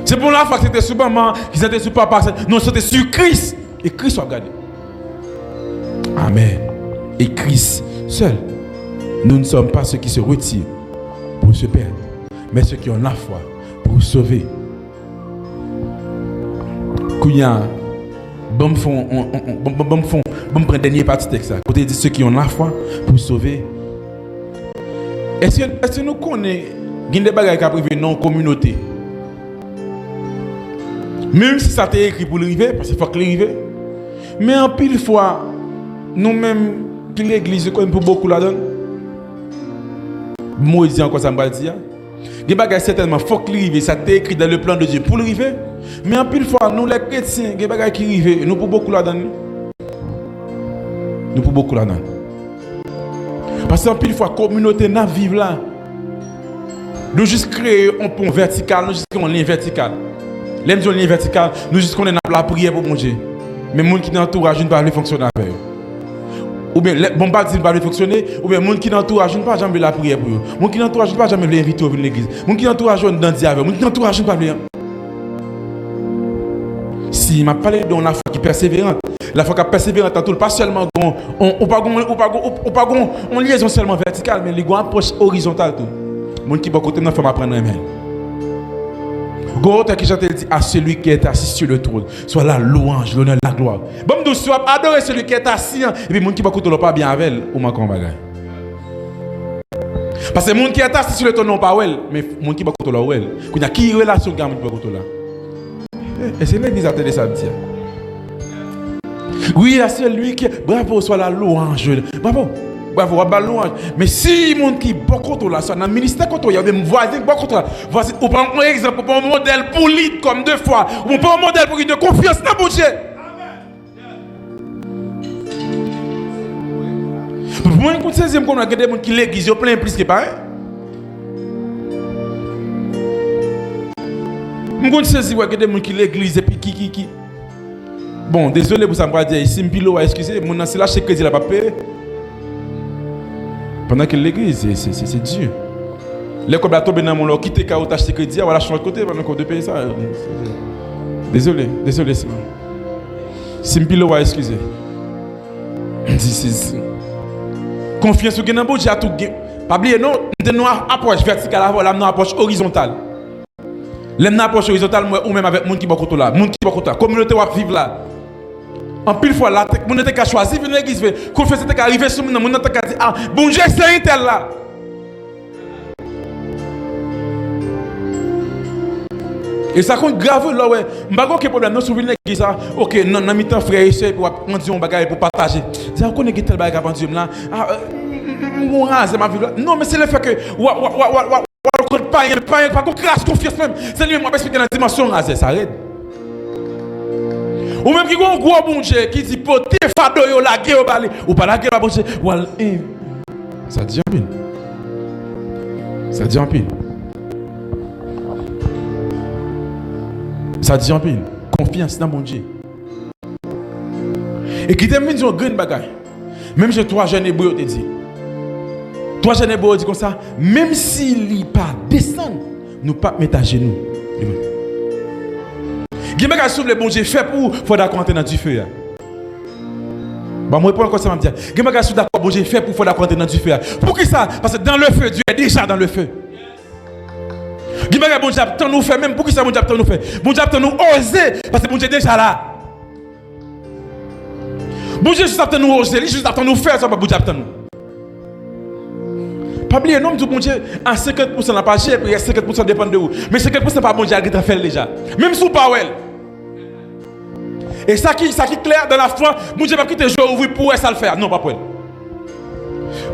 S1: C'est pour la foi que c'était sur maman, qui c'était sur papa. Non, c'était sur Christ. Et Christ a regardé. Amen. Et Christ seul. Nous ne sommes pas ceux qui se retirent pour se perdre, mais ceux qui ont la foi pour sauver. Kouya, bon prendre dernier partie texte ça. Côté dit ceux qui ont la foi pour sauver. Est-ce que nous connaissons des bagages qui arrivent dans la communauté? Même si ça t'est écrit pour l'arriver, parce qu'il faut que l'arriver. Mais en pile fois, nous-mêmes, qui l'église, pour beaucoup là-dedans, moi je dis encore ça me va dire. Des bagages certainement faut que l'arriver, ça t'est écrit dans le plan de Dieu pour l'arriver. Mais en pile fois, nous les chrétiens, des bagages qui arrivent, nous pour beaucoup là-dedans. Nous pour beaucoup là-dedans. Parce qu'en pile fois, la communauté n'a vivre là. Nous juste créer un pont vertical, nous juste créer un lien vertical. L'aime du lien vertical, nous juste qu'on est dans la prière pour mon Dieu. Mais les gens qui nous entourent, ne peuvent pas fonctionner avec eux. Ou bien, bon, pas dire pas fonctionner, ou bien, monde qui n'entourage pas jamais la prière pour eux. Monde qui n'entourage pas jamais l'inviter à l'église. Monde qui n'entourage dans le diable. Monde qui n'entourage pas bien. Si m'a parlé de la foi qui persévérante, la foi qui persévérante en tout, pas seulement on pas on liaison seulement verticale, mais les approche horizontale tout. Monde qui va côté dans faut m'apprendre aimer. Gautre qui j'entends dit à celui qui est assis sur le trône, soit la louange, l'honneur, la gloire. Bon nous soit adorer celui qui est assis et puis monde qui va côté pas bien avec elle ou ma combat. Parce que monde qui est assis sur le trône non pas elle, mais monde qui va côté là elle. Qu'il y a qui relation gamme qui va côté là. Et c'est l'église à télé samedi. Oui, c'est lui qui bravo soit la louange. Bravo. Bravo, on va louange. Mais si monde qui beaucoup là, ça dans le ministère quand il y a des voisins beaucoup là. Voici on prend un exemple, on prend un modèle pour lead comme deux fois. On prend un modèle pour de confiance dans bon Dieu. Pour moi, quand c'est qu'on a des gens qui l'église, ils plein plus que pas. Je sais que des gens qui l'église et puis qui. Bon, désolé pour ça, me dire ici, Mpilo, excusez, mon c'est là chez crédit la pas payé. Pendant que l'église, c'est Dieu. Les comme la tombe dans mon lot, quitter quand tu acheté crédit, voilà, changer de côté pendant qu'on de payer ça. Désolé, c'est Mpilo, excusez. Confiance au Génabo, j'ai tout. Pas oublier, non, nous approche verticale, nous approche horizontale. L'aime approche horizontale ou même avec monde qui beaucoup là, monde qui beaucoup là, communauté va vivre là. En pile fois là, mon était qu'à choisir venir l'église, confiance était qu'à arriver sur mon était qu'à dire ah, bon Dieu c'est un tel là. Et ça compte grave là ouais, m'pa aucun problème non sur l'église ça. OK, non mi temps frère et sœur pour on dit on bagaille pour partager. Ça on connaît tel bagaille avant Dieu là. Ah mon rase ma vie là. Non mais c'est le fait que pas qu'on crasse confiance même. C'est lui, moi, expliquer dans la dimension rasée, ça arrête. Ou même qui a un gros bon Dieu qui dit, poté, fado, yo, la guerre, ou pas la guerre, bon Dieu. Ça dit en pile. Ça dit en pile. Ça dit en pile. Confiance dans mon Dieu. Et qui termine sur une grande bagaille. Même j'ai 3 jeunes hébreux, te dit. 3 jeunes hébreux dit comme ça, même s'il n'y pas descend, nous pas mettre à genoux. Gimé ka souffle bon Dieu fait pour faut d'accord entrer dans du feu. Bah moi pour encore ça me dire. Gimé ka souffle d'accord bon Dieu fait pour faut d'accord entrer dans du feu. Pour qui ça? Parce que dans le feu Dieu est déjà dans le feu. Gimé ka bon Dieu attend nous faire même pour qui ça bon Dieu attend nous faire. Bon Dieu attend nous oser parce que bon Dieu est déjà là. Bon Dieu juste attend nous oser, il juste attend nous faire ça pas bon Dieu attend nous. Pas oublier non du bon Dieu à 50% n'a pas cher et 50% dépend de vous. Mais 50% pas bon Dieu qui t'a fait déjà. Même sous pas well. Et ça qui clair dans la foi, bon Dieu pas quitter jour ouvrir pour ça le faire. Non pas pour elle.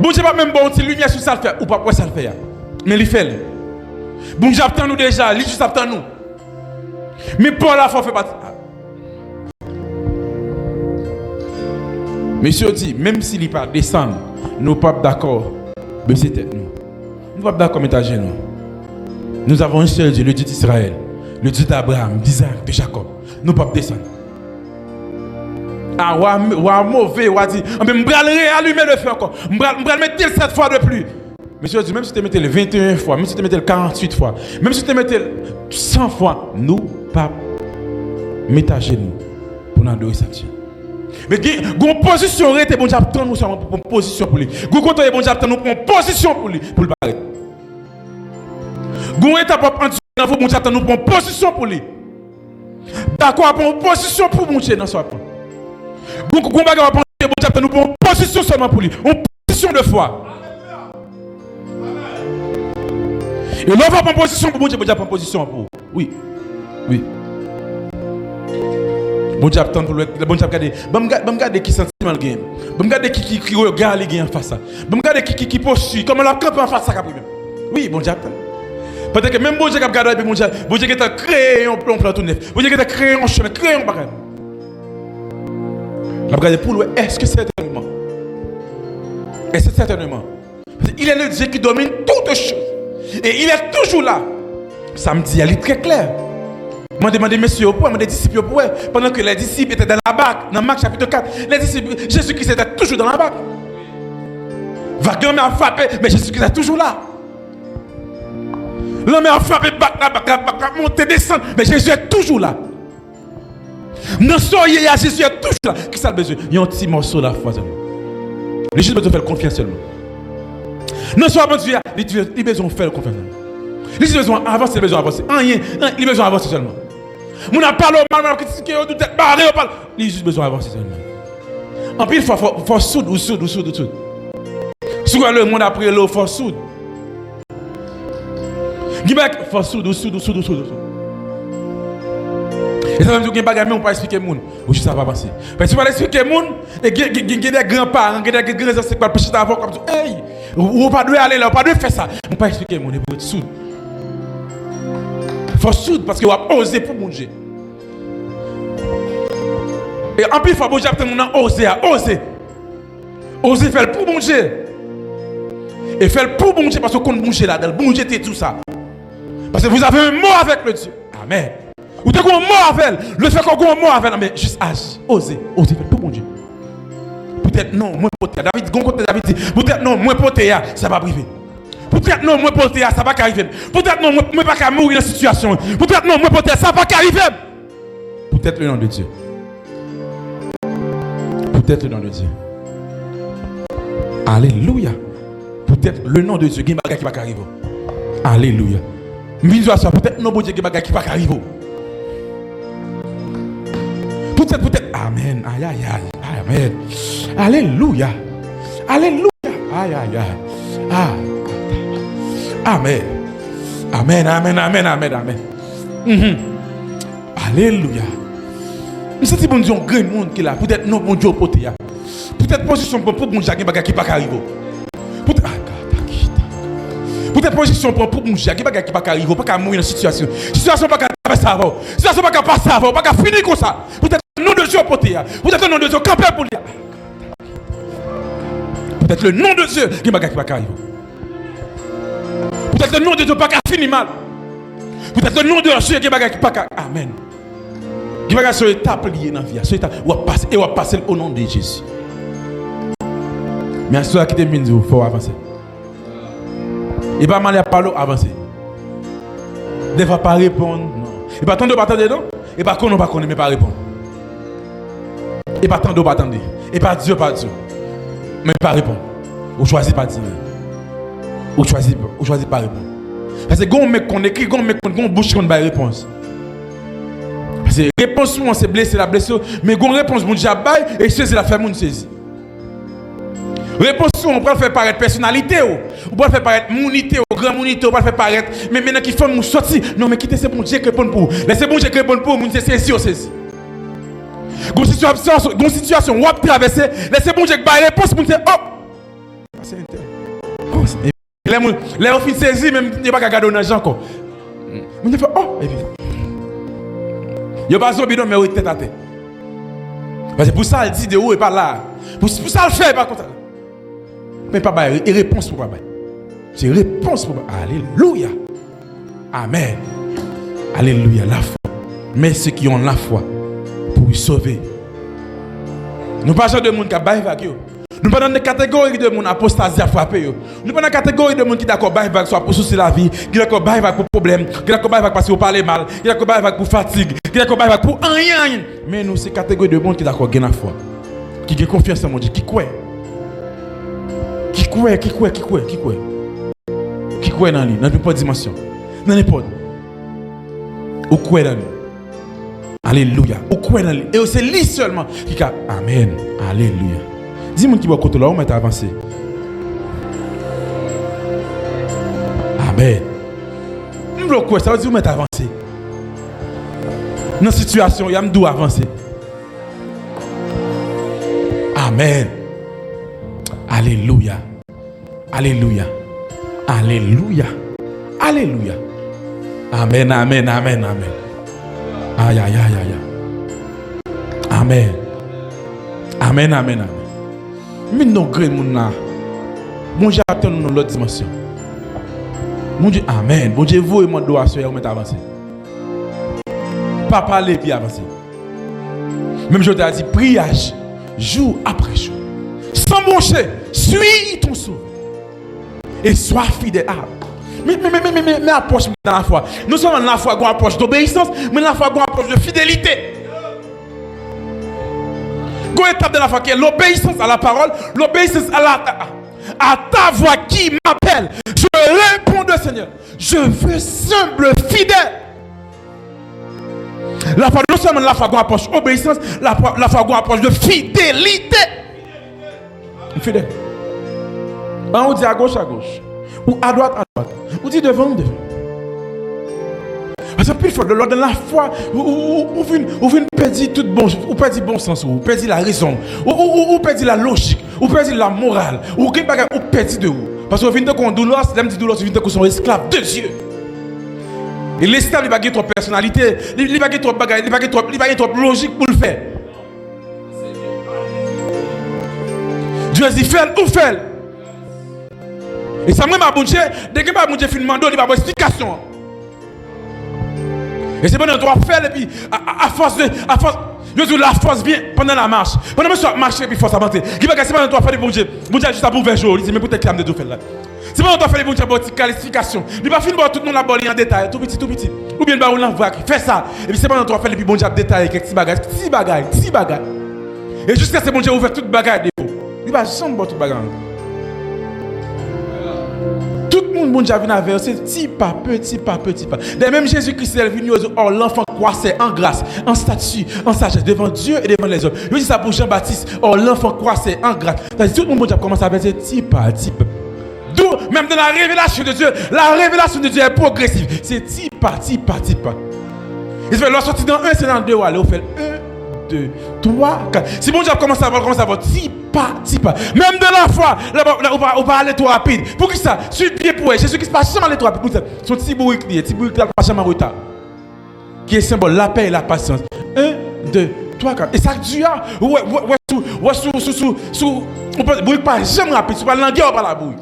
S1: Bon Dieu pas même bon petit lumière sur ça le faire ou pas pour ça le faire. Mais il fait. Bon Dieu attend nous déjà, il juste attend nous. Mais pour la foi fait pas. Monsieur dit même s'il n'est pas descend, nous pas d'accord. Baissez tête nous. Nous ne sommes pas d'accord mettre à genoux. Nous avons un seul Dieu, le Dieu d'Israël, le Dieu d'Abraham, d'Isaac, de Jacob. Nous ne pouvons pas descendre. Ah, ou mauvais, ou dit, mais je vais allumer le feu encore. Je vais mettre 7 fois de plus. Monsieur dit, même si tu mettais le 21 fois, même si tu mettais le 48 fois, même si tu mettais 100 fois, nous ne pouvons pas mettre à genoux pour nous adorer ça Dieu. Mais une position rete bon Dieu attend nous sur une position pour lui. Gon côté bon Dieu attend nous pour une position pour lui pour le parler. Gon étape en Dieu bon Dieu attend nous pour une position pour lui. D'accord pour une position pour mon Dieu dans son plan. Gon bagarre pour bon Dieu attend nous pour une position seulement pour lui. Une position de foi. Et l'on va prendre position pour bon Dieu prend position pour. Oui. Oui. Bon Dieu attend pour le bon Dieu regarder. Bon regarder qui sentiment le gain. Bon regarder qui regarde les gain en face ça. Bon regarder qui poursuit comment la campe en face ça même. Oui, bon Dieu attend. Peut-être que même bon Dieu qui regarde bon Dieu qui t'a créé un plan tout neuf. Bon Dieu qui t'a créé un chemin, créé un bagage. La regarder pour lui, est-ce que certainement? Est-ce que certainement? Parce qu'il est le Dieu qui domine toutes choses. Et il est toujours là. Ça me dit, elle est très claire. Je demandé, messieurs, pourquoi les disciples, pourquoi pendant que les disciples étaient dans la barque, dans Marc chapitre 4, les disciples, Jésus-Christ était toujours dans la barque. Vague a frappé, mais Jésus-Christ est toujours là. L'homme a frappé, la barque a monté, descendre, mais Jésus est toujours là. Non, soyez là, Jésus est toujours là. Qui ça a besoin? Il y a un petit morceau là, seulement. Les gens besoin de faire confiance seulement. Non, soyez bon Dieu, ils besoin de faire confiance seulement. Les gens besoin d'avancer, ils besoin d'avancer. Rien, ils besoin d'avancer seulement. Mon a parlé au mal, critiqué, on doit parler, on parle. Les gens besoin d'avancer seulement. En plus, il faut soude. Souvent le monde après l'eau, il faut soude. Il faut soude. Et ça veut dire qu'il y a des bagages, mais on ne peut pas expliquer les gens. Ou juste ça va passer. Parce que tu vas expliquer les gens, et il y a des grands-parents, il y a des grands ancêtres qui peuvent pécher d'avant comme ça. Hey, on ne peut pas aller là, on ne peut pas faire ça. On ne peut pas expliquer les gens, il faut être soude. Il faut soude parce qu'il va oser pour manger. Et en plus, il faut bouger, oser. Oser faire pour manger. Et faire pour manger parce qu'on bouge là-dedans. Bouger tout ça. Parce que vous avez un mot avec le Dieu. Amen. Vous avez un mot avec le fait qu'on a un mot avec mais juste agir. Oser faire pour manger. Peut-être non, moi poté. David dit, peut-être non, moi poté, ça va priver. Peut-être non, moi poté, ça va arriver. Peut-être non, moi pas mourir dans la situation. Peut-être non, moi poté, ça va arriver. Peut-être le nom de Dieu. Peut-être le nom de Dieu. Alléluia. Peut-être le nom de Dieu qui va arriver. Alléluia. Peut-être non, bon Dieu qui va arriver. Peut-être. Amen. Amen. Alléluia. Amen. Amen. Alléluia. Nous sentons bon Dieu un grand monde qui est là. Peut-être non, bon Dieu poté. Peut-être position pour bon Dieu qui va arriver. Peut-être position pour bon Dieu qui va arriver. Pas mourir dans la situation. Situation pas passer avant. Situation pas passer avant. Pas finir comme ça. Peut-être le nom de Dieu poté. Peut-être le nom de Dieu camper pour lui. Peut-être le nom de Dieu qui va arriver. Peut-être le nom de Dieu pas finir mal. Peut-être le nom de Dieu qui va arriver. Amen. Qui va sur l'étape liée dans la vie. Sur l'étape où on va passer au nom de Jésus. Mais à ceux qui te disent, il faut avancer. Il va mal à parler, avancer. Il ne va pas répondre, non. Il va attendre, non. Il va connaître, mais pas répondre. Il va attendre, Il va dire, mais pas répondre. Ou choisit pas dire. Ou choisit pas répondre. Parce que quand on met qu'on écrit, quand on bouche qu'on va réponse. Parce que réponse souvent c'est blessé la blessure, mais quand on réponse mon Dieu et c'est la fait mon saisie. Réponse souvent on peut faire paraître personnalité ou peut faire paraître monité ou grand monité ou peut faire paraître mais maintenant qui fait nous sortir non mais quittez c'est bon Dieu qui répond pour. Laissez bon Dieu qui répond pour mon c'est saisi ou saisi. Gon situation on va traverser, laissez bon Dieu qui bailler réponse pour dire oh. C'est intéressant. Les on fin saisi même il pas garder dans encore. On fait oh et puis yo pas zombie non mais tête à tête. Parce que pour ça il dit de haut et pas là. Pour ça le fait pas comme ça. Mais pas bailler et réponse pour pas bailler. C'est réponse pour alléluia. Amen. Alléluia la foi. Mais ceux qui ont la foi pour sauver. Nous pas genre de monde qui bailler vague yo. Nous pas dans des catégories de monde apostasie à frapper yo. Nous pas dans catégorie de monde qui d'accord bailler vague soit pour souci la vie, qui d'accord bailler vague pour problème, qui d'accord bailler vague parce que vous parlez mal, qui d'accord bailler vague pour fatigue, qui d'accord bailler vague pour rien. Mais nous c'est catégorie de monde qui d'accord gain la foi. Qui a confiance en mon Dieu, qui croit. Qui croit dans lui, dans n'importe dimension. Dans n'importe. Ou croit dans lui. Alléluia. Ou croit dans lui. Et c'est lui seulement qui a. Amen. Alléluia. Dis-moi qui va côté là, on va avancer. Amen. Nous ça veut dire qu'on va avancer. Dans la situation, il y a un doux avancer. Amen. Alléluia. Alléluia. Alléluia. Alléluia. Amen, amen, amen, amen. Aïe, aïe, aïe, aïe. Amen. Amen, amen, amen. Mais non, grand monde là. Mon Dieu attend nous dans l'autre dimension. Mon Dieu, amen. Mon Dieu, vous et mon doigt, on va avancer. pas parler puis avancer. Même je t'ai dit, priage, jour après jour. Sans broncher, suis ton sauveur. Et sois fidèle. Mais approche dans la foi. Nous sommes dans la foi qu'on approche d'obéissance, mais dans la foi qu'on approche de fidélité. Qu'on étape de la foi qui est l'obéissance à la parole, l'obéissance à ta voix qui m'appelle. Je réponds de Seigneur. Je veux semble fidèle. La foi, non seulement la foi qu'on approche d'obéissance, la foi qu'on approche de fidélité. Fidèle. On dit à gauche, ou à droite, ou dit devant. Parce que plus fort, dans la foi, ou venez perdre tout bon sens, ou perdre la raison, ou perdre la logique, ou perdre la morale, ou perdre de vous. Parce que vous venez de qu'on douleur, c'est même douleur, vous venez de qu'on sont esclaves de Dieu. Et l'esclave, il va gagner trop personnalité, il va gagner trop bagaille, il va gagner trop logique pour le faire. Dieu dit fait ou fait. Et ça m'a bon Dieu, dès que mon Dieu fait une demande, il va avoir explication. Et c'est bon on doit faire et puis à force je dis la force vient pendant la marche. Pendant que je marche et puis force à monter. Il va c'est bon on doit faire des bon Dieu. Bon Dieu juste à pour jour, il dit mais peut-être qu'il y a de faire là. C'est bon on doit faire des bon Dieu pour qualification. Il va finir tout le monde la boli en détail, tout petit. Ou bien bah on l'envoie fait ça. Et puis c'est bon on doit faire les bon Dieu détail quelques petits bagages. Et jusqu'à ce bon Dieu ouvert toute bagaille de vous. Il va jamais toute bagaille. Tout le monde, bon Dieu, vient avec c'est petit pas. De même Jésus-Christ est venu or l'enfant croissait en grâce, en statut, en sagesse devant Dieu et devant les hommes. Je dis ça pour Jean-Baptiste, or l'enfant croissait en grâce. Tout le monde, bon Dieu, commence à faire petit pas. D'où, même dans la révélation de Dieu est progressive. C'est petit pas. Il fait leur sortie dans un, c'est dans le deux. Allez, on fait 1, 2, 3, 4. Si bon Dieu commence à voir, petit pas. Même de la foi, on va aller trop rapide. Pour qui ça? Sur le pied pour elle. Jésus qui se passe jamais aller trop rapide. Pour ça, son petit bourrique là, pas jamais en retard. Qui est symbole la paix et la patience. 1, 2, 3, 4. Et ça Dieu, on peut bourrique pas jamais rapide. Tu parles langue, on parle la bouille.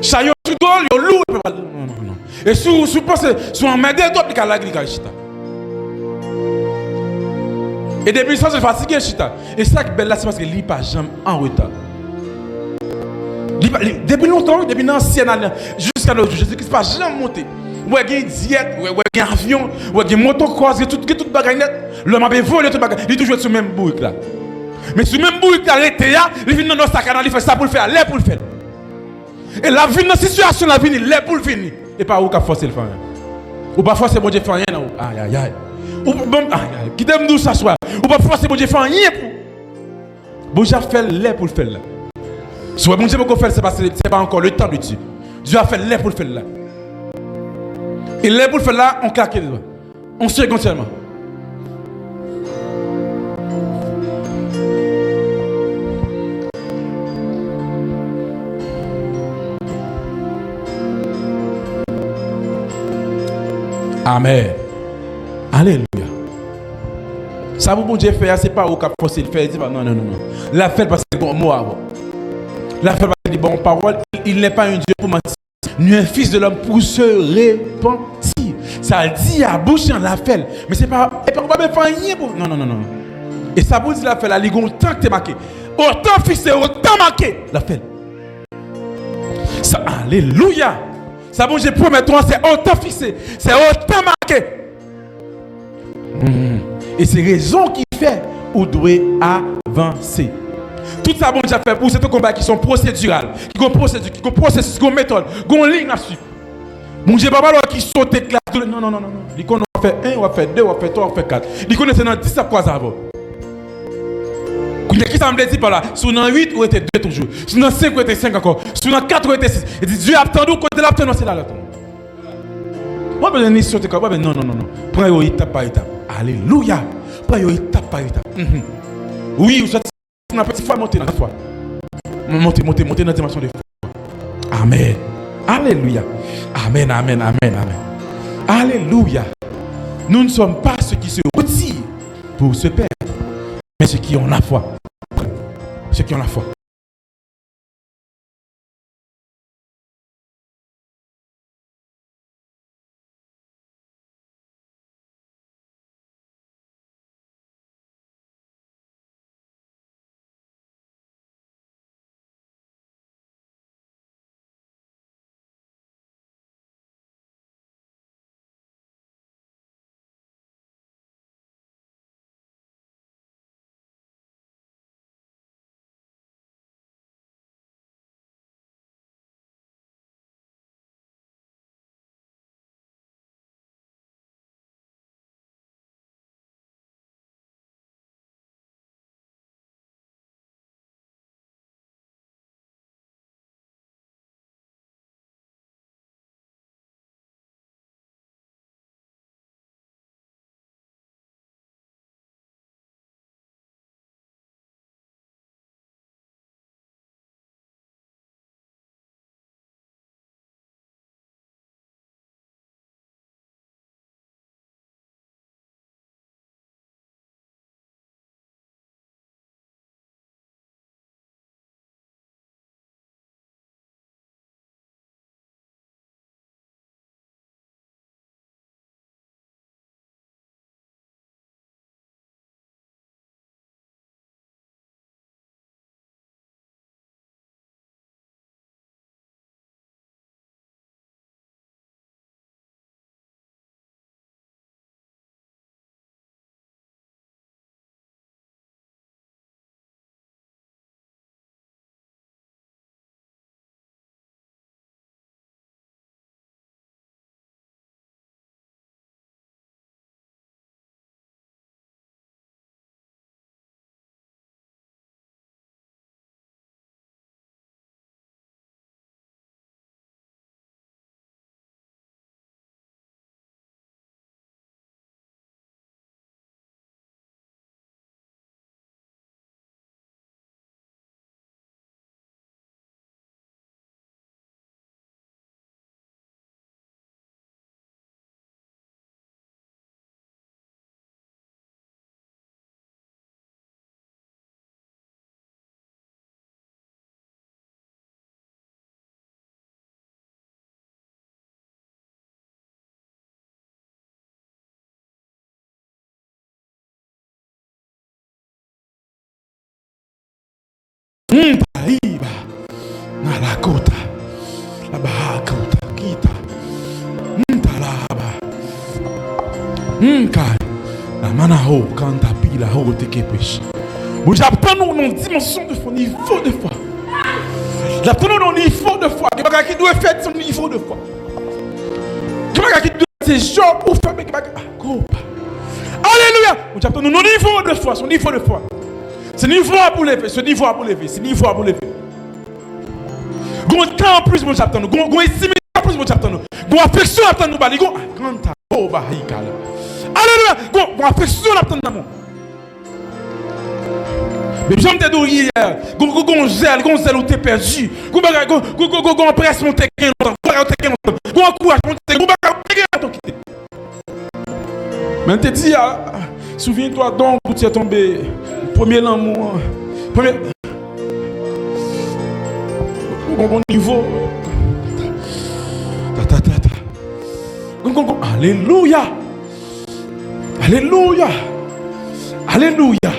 S1: Chaillot sur dol, yo loup. Non. Et si pense sur un médé, toi, tu as la grille, chita. Et depuis ça, c'est fatigué, chita. Et ça qui est belle là, c'est parce que il n'est pas jamais en retard. Depuis longtemps, depuis l'ancienne année, jusqu'à l'aujourd'hui, Jésus-Christ n'est pas jamais monté. Ou il y a une diète, ou il y a un avion, ou il y a une motocross, il y a tout bagaille net. L'homme avait volé tout bagaille. Il est toujours sur le même bourrique là. Mais sur le même bourrique là, il vient dans nos sacs, il fait ça pour le faire, l'air pour le faire. Et la vie dans la situation, la vie, l'air pour le finir. Et pas où qu'a forcé le faire. Ou pas forcer bon Dieu faire rien. Aïe. Ou bon, qui t'aime nous s'asseoir. Ou pas forcer bon Dieu faire rien pour. Bon Dieu a fait l'air pour le faire là. Soit bon Dieu pour faire, c'est pas encore le temps de Dieu. Dieu a fait l'air pour le faire là. Et l'air pour le faire là, on claque les doigts. On se regarde seulement. Amen. Alléluia. Ça vous bon Dieu fait, c'est pas au cap forcer le faire. Non. La fait parce que bon mot avant. La fait parce que bon parole, il n'est pas un Dieu pour mentir, ni un fils de l'homme pour se repentir. Ça dit à bouche la fait, mais c'est pas et pas pas faire rien pour non. Et ça vous dit la fait la ligue autant que t'es marqué. Autant fixé, autant marqué la fait. Ça alléluia. Ça bon Dieu promet toi c'est autant fixé, c'est autant marqué. Et c'est raison qui fait où doit avancer. Tout ça bon Dieu fait pour ces combats qui sont procédurales, qui ont procédure, qui ont processus, qui ont méthode, qui ont ligne là-dessus. Mon Dieu papa qui saute classe. Non. Il connaît on va faire 1, on va faire 2, on va faire 3, on va faire 4. Il connaît dans 10 ça quoi ça va. Qui ça me dit par là, sur 8 ou était 2 toujours. Sur 5 ou était 5 encore. Sur 4 ou était 6. Il dit Dieu a attendu côté là, c'est là. Moi je ne sauter quoi. Non. Prends étape par étape. Alléluia. Prends étape par étape. Oui, vous êtes une petite fois monter dans la foi. Monter dans la dimension de foi. Amen. Alléluia. Amen. Alléluia. Nous ne sommes pas ceux qui se retirent pour se perdre, mais ceux qui ont la foi. Ceux qui ont la foi. Mpaiba. Na la kota. La bahakota. Kita. Mtalaba. Mkai. La manaho. Kanta pila. Ho teke peche. Bon, j'attends nous dans une dimension de foi, niveau de foi. J'attends nous dans un niveau de foi. Quelqu'un qui doit faire son niveau de foi. Quelqu'un qui doit faire ses jours pour faire. Alléluia. J'attends nous dans un niveau de foi, son niveau de foi. Ce niveau à pour lever, ce niveau à pour lever, ce niveau à pour lever. Gon temps en plus, mon j'attends nous. Gon estime en plus, mon j'attends nous. Gon affection attend nous bali. Gon kanta oh bahikala. Alléluia. Gon affection attend nous. Mais j'aime te dire hier, gon zèle où t'es perdu. Gon presse mon tekin longtemps. Gon encourage mon tekin, gon tekin quitter. Mais te dis, souviens-toi donc où tu es tombé. Premier l'amour. Premier. Bon niveau. Alléluia. Alléluia. Alléluia.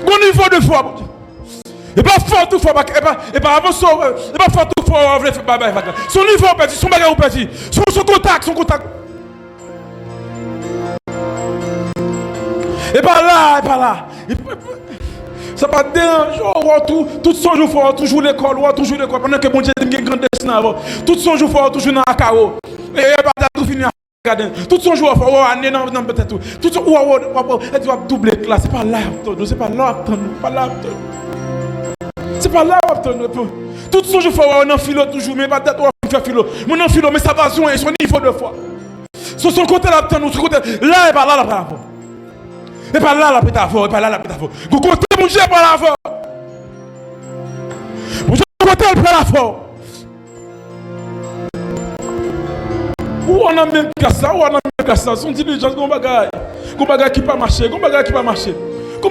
S1: Bon niveau de foi. Et pas fort tout fois, et pas avant ça, et pas fort tout fois, son niveau petit, son bagage petit, son contact. Et pas là. Ça pas dérange, tout son jour fort, toujours l'école, pendant que bon Dieu a un grand destin avant. Tout son jour fort, toujours dans la carreau. Et pas tout fini à garder. Tout son jour fort, année non peut-être tout. Tout son elle doit doubler classe, c'est pas là, c'est pas là, c'est pas là, tout son jour fort, on en philo toujours, mais pas d'être on fait philo. Mon en philo, mais ça va jouer son niveau de foi. Sur son côté là, son côté là, et pas là. Et pas là la pétaphore, et pas là la pétaphore. Vous comptez mon Dieu par la force. Vous comptez par la force. Où on a même qu'à ça, son diligence, qu'on bagaille qui pas marcher, qu'on bagaille qui pas marcher, qu'on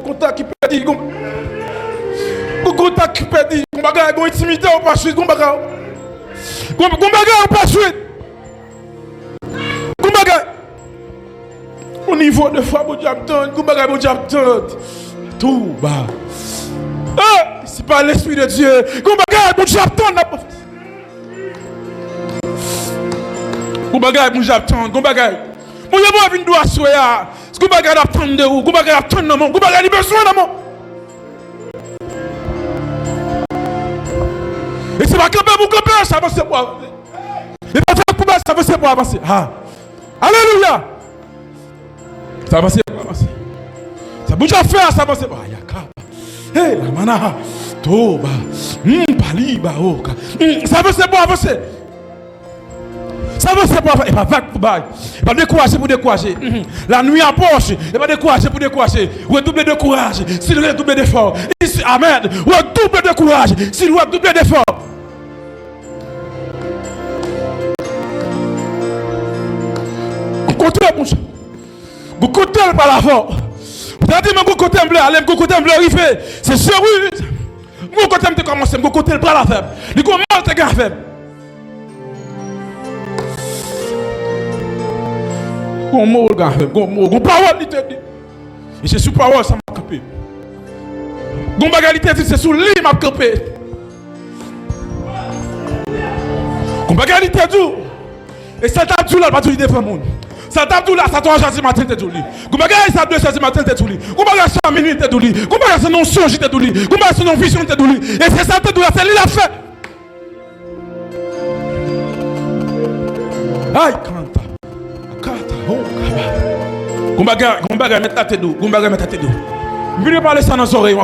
S1: contact qui perdit, qu'on contact qui perdit, qu'on bagaille, qu'on intimité ou pas suite, qu'on bagaille ou pas suite, qu'on bagaille. Au niveau de foi, mon Dieu, tout bas. C'est pas l'Esprit de Dieu. Mon Dieu, mon bagage, mon j'attends, mon bagage. Mon Dieu, moi, je dois soya. Ce que bagage attend de où, mon bagage attend de mon, mon bagage a besoin de mon. Et c'est pas camper pour camper, ça va se boire. Et pas faire pour ça va se boire avancer. Alléluia. Ça va se avancer. Ça bouge à faire, ça va se boire. Hey, la mana. Toba. Paliba oka. Ça va se boire avancer. Ça va se boire et pas vague pour bail. Et pas décourager pour décourager. La nuit en poche, et pas décourager pour décourager. Ou doubler de courage, s'il doit doubler d'effort. Amen. Ou double de courage, s'il doit doubler d'effort. Côté mon cher. Vous côté par la force. Vous avez dit mon côté bleu, allez mon côté bleu arrivé. C'est sérieux. Mon côté me commence, mon côté par la faible. Il commence à gagner faible. Gon mot gars, gon parole li te dit. Et c'est sous parole ça m'a campé. Gon bagalité dit c'est sous lit m'a campé. Gon bagalité dit et ça t'a dit là pas tout devant monde. Ça t'a dit là ça 3h du matin te dit. Gon bagalité ça 2h du matin te dit. Gon bagalité ça minuit te dit. Gon bagalité non songe te dit. Gon bagalité non vision te dit. Et c'est ça te dit là c'est lui l'a fait. Aïe canta. Gombaga mettre la tête d'eau. Gombaga mettre la tête d'eau. Je vais parler ça dans les oreilles.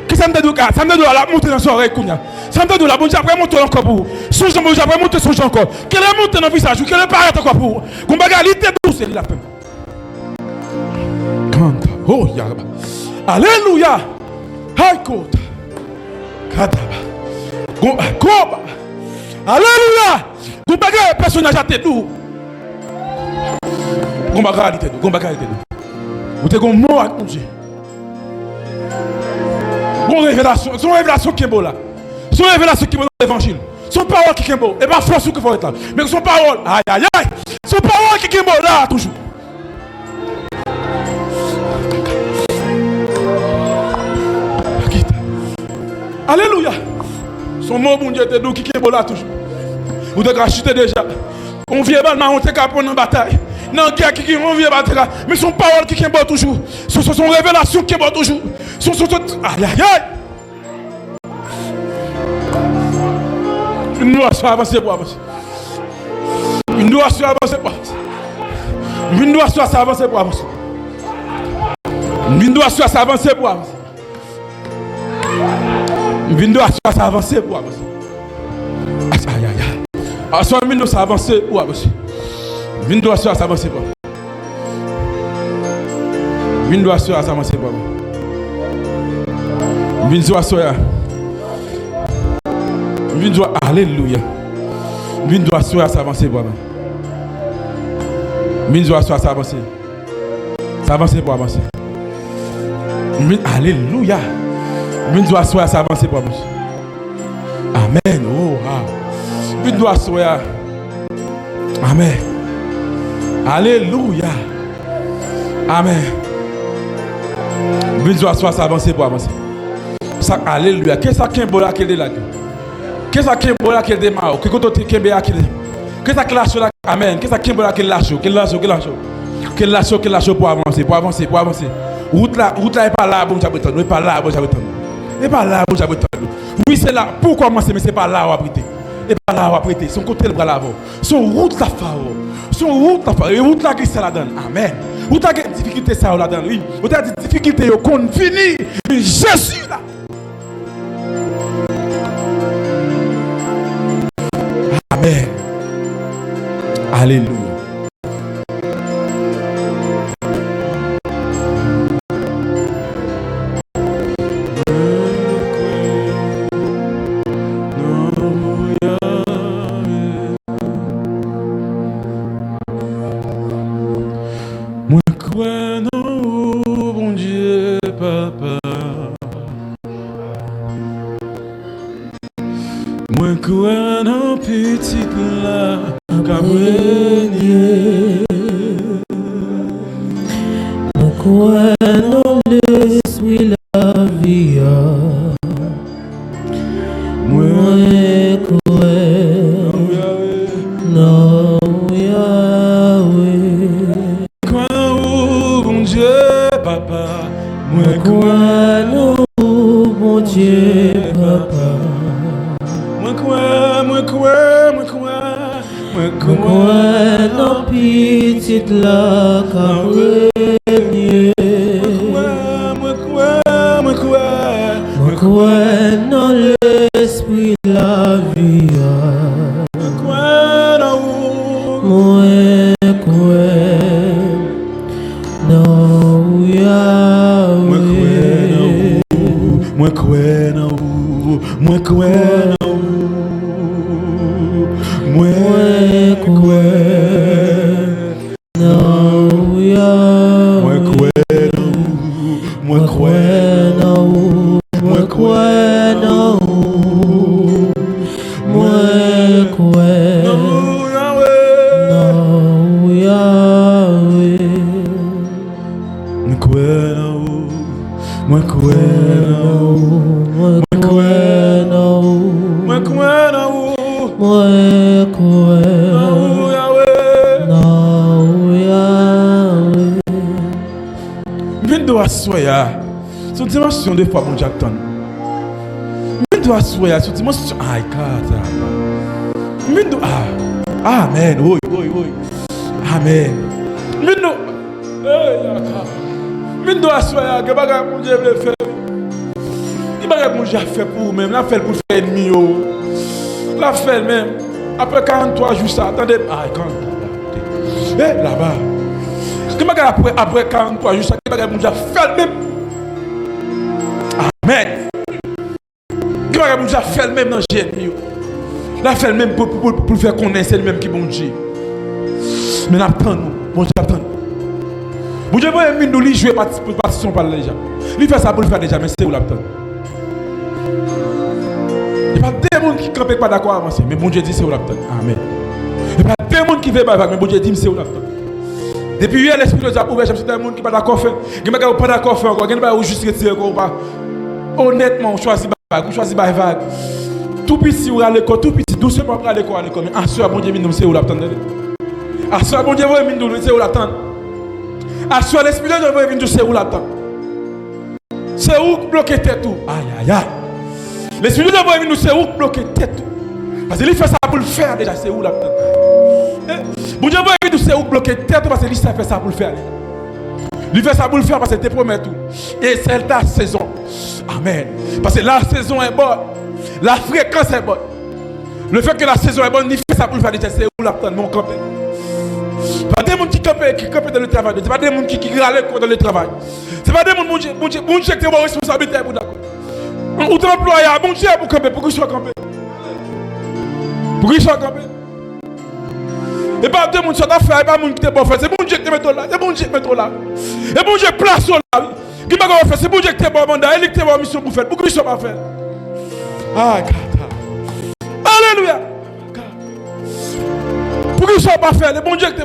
S1: Qui ça me dit ça me dit la monter dans les oreilles. Ça me dit la bonne après monter encore pour. Songe dans mon après monter songe encore. Quelle est monter dans le visage? Quelle est paraître encore pour. Gombaga la tête d'eau c'est la peine. Canta. Oh yaraba. Alléluia. Aïe kota. Kataba. Gomba. Alléluia. Gombaga personnage à tête d'eau. Gombaga tête d'eau. Vous êtes comme mot à Dieu. Bon révélation, son révélation qui est beau là. Son révélation qui est beau dans l'évangile. Son parole qui est beau. Et pas force qu'il faut être là. Mais son parole, aïe. Son parole qui est beau là toujours. Alléluia. Son mot, bon Dieu, te doux qui est bon là toujours. Vous devez acheter déjà. On vient mal, on te capone en bataille. Non, guerre qui on vient bataille. Mais son parole qui est bon toujours. Son révélation qui est bon toujours. Aïe, aïe, aïe. Une doit se avancer pour avancer. Une doit se avancer pour avancer. Une doit se avancer pour avancer. Une doit se avancer pour avancer. Une doit se avancer pour avancer. Aïe, aïe, aïe. Ah, soit une doit s'avancer pour avancer. Une doit se avancer pour avancer. Une doit se avancer pour avancer. Une doit se avancer. Une doit, alléluia. Une doit s'avancer pour avancer. Une doit s'avancer. S'avancer pour avancer. Alléluia. Une doit s'avancer pour avancer. Amen. Oh, ah. Une doit s'avancer. Amen. Alléluia. Amen. Une doit s'avancer pour avancer. Alléluia. Qu'est-ce que c'est bon là qu'il est là? Qu'est-ce que c'est bon là qu'il est là? Qu'est-ce que c'est bon là qu'il est là? Qu'est-ce que c'est là? Amen. Qu'est-ce que c'est bon là qu'il est là? Pour avancer. Route là est pas là, bon j'habite. N'est pas là, bon j'habite. N'est pas là, bon j'habite. Oui, c'est là pour commencer, mais c'est pas là où abriter. Et pas là où abriter. Son côté le bras là-bas. Son route là faro. Son route là faro. Et route là qui ça la donne. Amen. Route là qui difficulté ça la donne. Oui. Route là difficulté qu'on finit. Mais je suis là. Amen. Alléluia. Moi crois non, bon Dieu, papa. Moi crois non, petit là, cabrenier.
S2: Moi crois non, l'esprit la vie. Moi crois non, Yahweh.
S1: Bon Dieu, papa.
S2: Moi crois non, bon Dieu, papa.
S1: Moi crois
S2: non, petite la cabrenier. Moi crois non, l'esprit la vie. Moi crois non, Yahweh.
S1: Moi crois non, son dimension de foi, mon Jackton. Mais doit soyer son dimension. Aïe, amen. Oui. Amen. Mais doit soyer. Que bagage mon Dieu veut faire. Que bagage mon Dieu a fait pour vous-même. La fait pour faire ennemi. La fait même. Après 43 jours, ça. Attendez. Aïe, 43. Là-bas. Que bagage après 43 jours, ça. Que bagage mon Dieu a fait même. Amen. Que bagage mon Dieu a fait même dans le génie. La fait même pour faire connaître c'est lui-même qui bon Dieu. Mais n'attend nous. Bon Dieu attend. Bon Dieu va nous lui jouer partition par déjà. Lui fait ça pour le faire déjà mais c'est où l'attend. Il n'y a pas des gens qui campent pas d'accord avancer mais bon Dieu dit c'est où l'attend. Amen. Il n'y a pas des gens qui veulent pas mais bon Dieu dit c'est où l'attend. Depuis hier l'esprit de Dieu a ouvert, je me suis dit, des gens qui pas d'accord faire, qui pas d'accord faire encore, qui pas juste retirer encore pas. Honnêtement, on choisit vague, ou choisi par vague. Tout petit ou à l'école, tout petit, doucement à l'école, mais à ce bon Dieu, nous c'est où l'attendre. À ce bon Dieu, nous c'est où l'attendre. À ce l'esprit de Dieu, nous c'est où l'attendre. C'est où bloquer tête tout. Aïe aïe aïe. L'esprit de Dieu, nous c'est où bloquer tête tout. Parce qu'il fait ça pour le faire déjà, c'est où l'attendre. Bon Dieu, nous c'est où bloquer tête tout parce qu'il fait ça pour le faire. Il fait ça pour le faire parce que te promet tout. Et c'est ta saison. Amen. Parce que la saison est bonne. La fréquence est bonne. Le fait que la saison est bonne, il fait ça pour le faire. C'est où l'attendre, mon campé. Pas des gens qui campent dans le travail. C'est pas des gens qui râlent dans le travail. C'est pas des gens qui ont une responsabilité pour d'accord. Ou ton employeur, bon Dieu, pour camper, pour qu'il soit campé. Pour qu'il soit campé. Et pas deux gens qui sont affaires, et pas des gens qui sont bon faire. C'est bon Dieu qui te met là. C'est bon Dieu qui te met là. Et bon Dieu place là. Qui va faire? C'est bon Dieu qui te met mandat. Il te met mission pour faire. Pour qu'il soit pas fait. Ah, God. Alléluia. Pour qu'il soit pas fait. Le bon Dieu qui te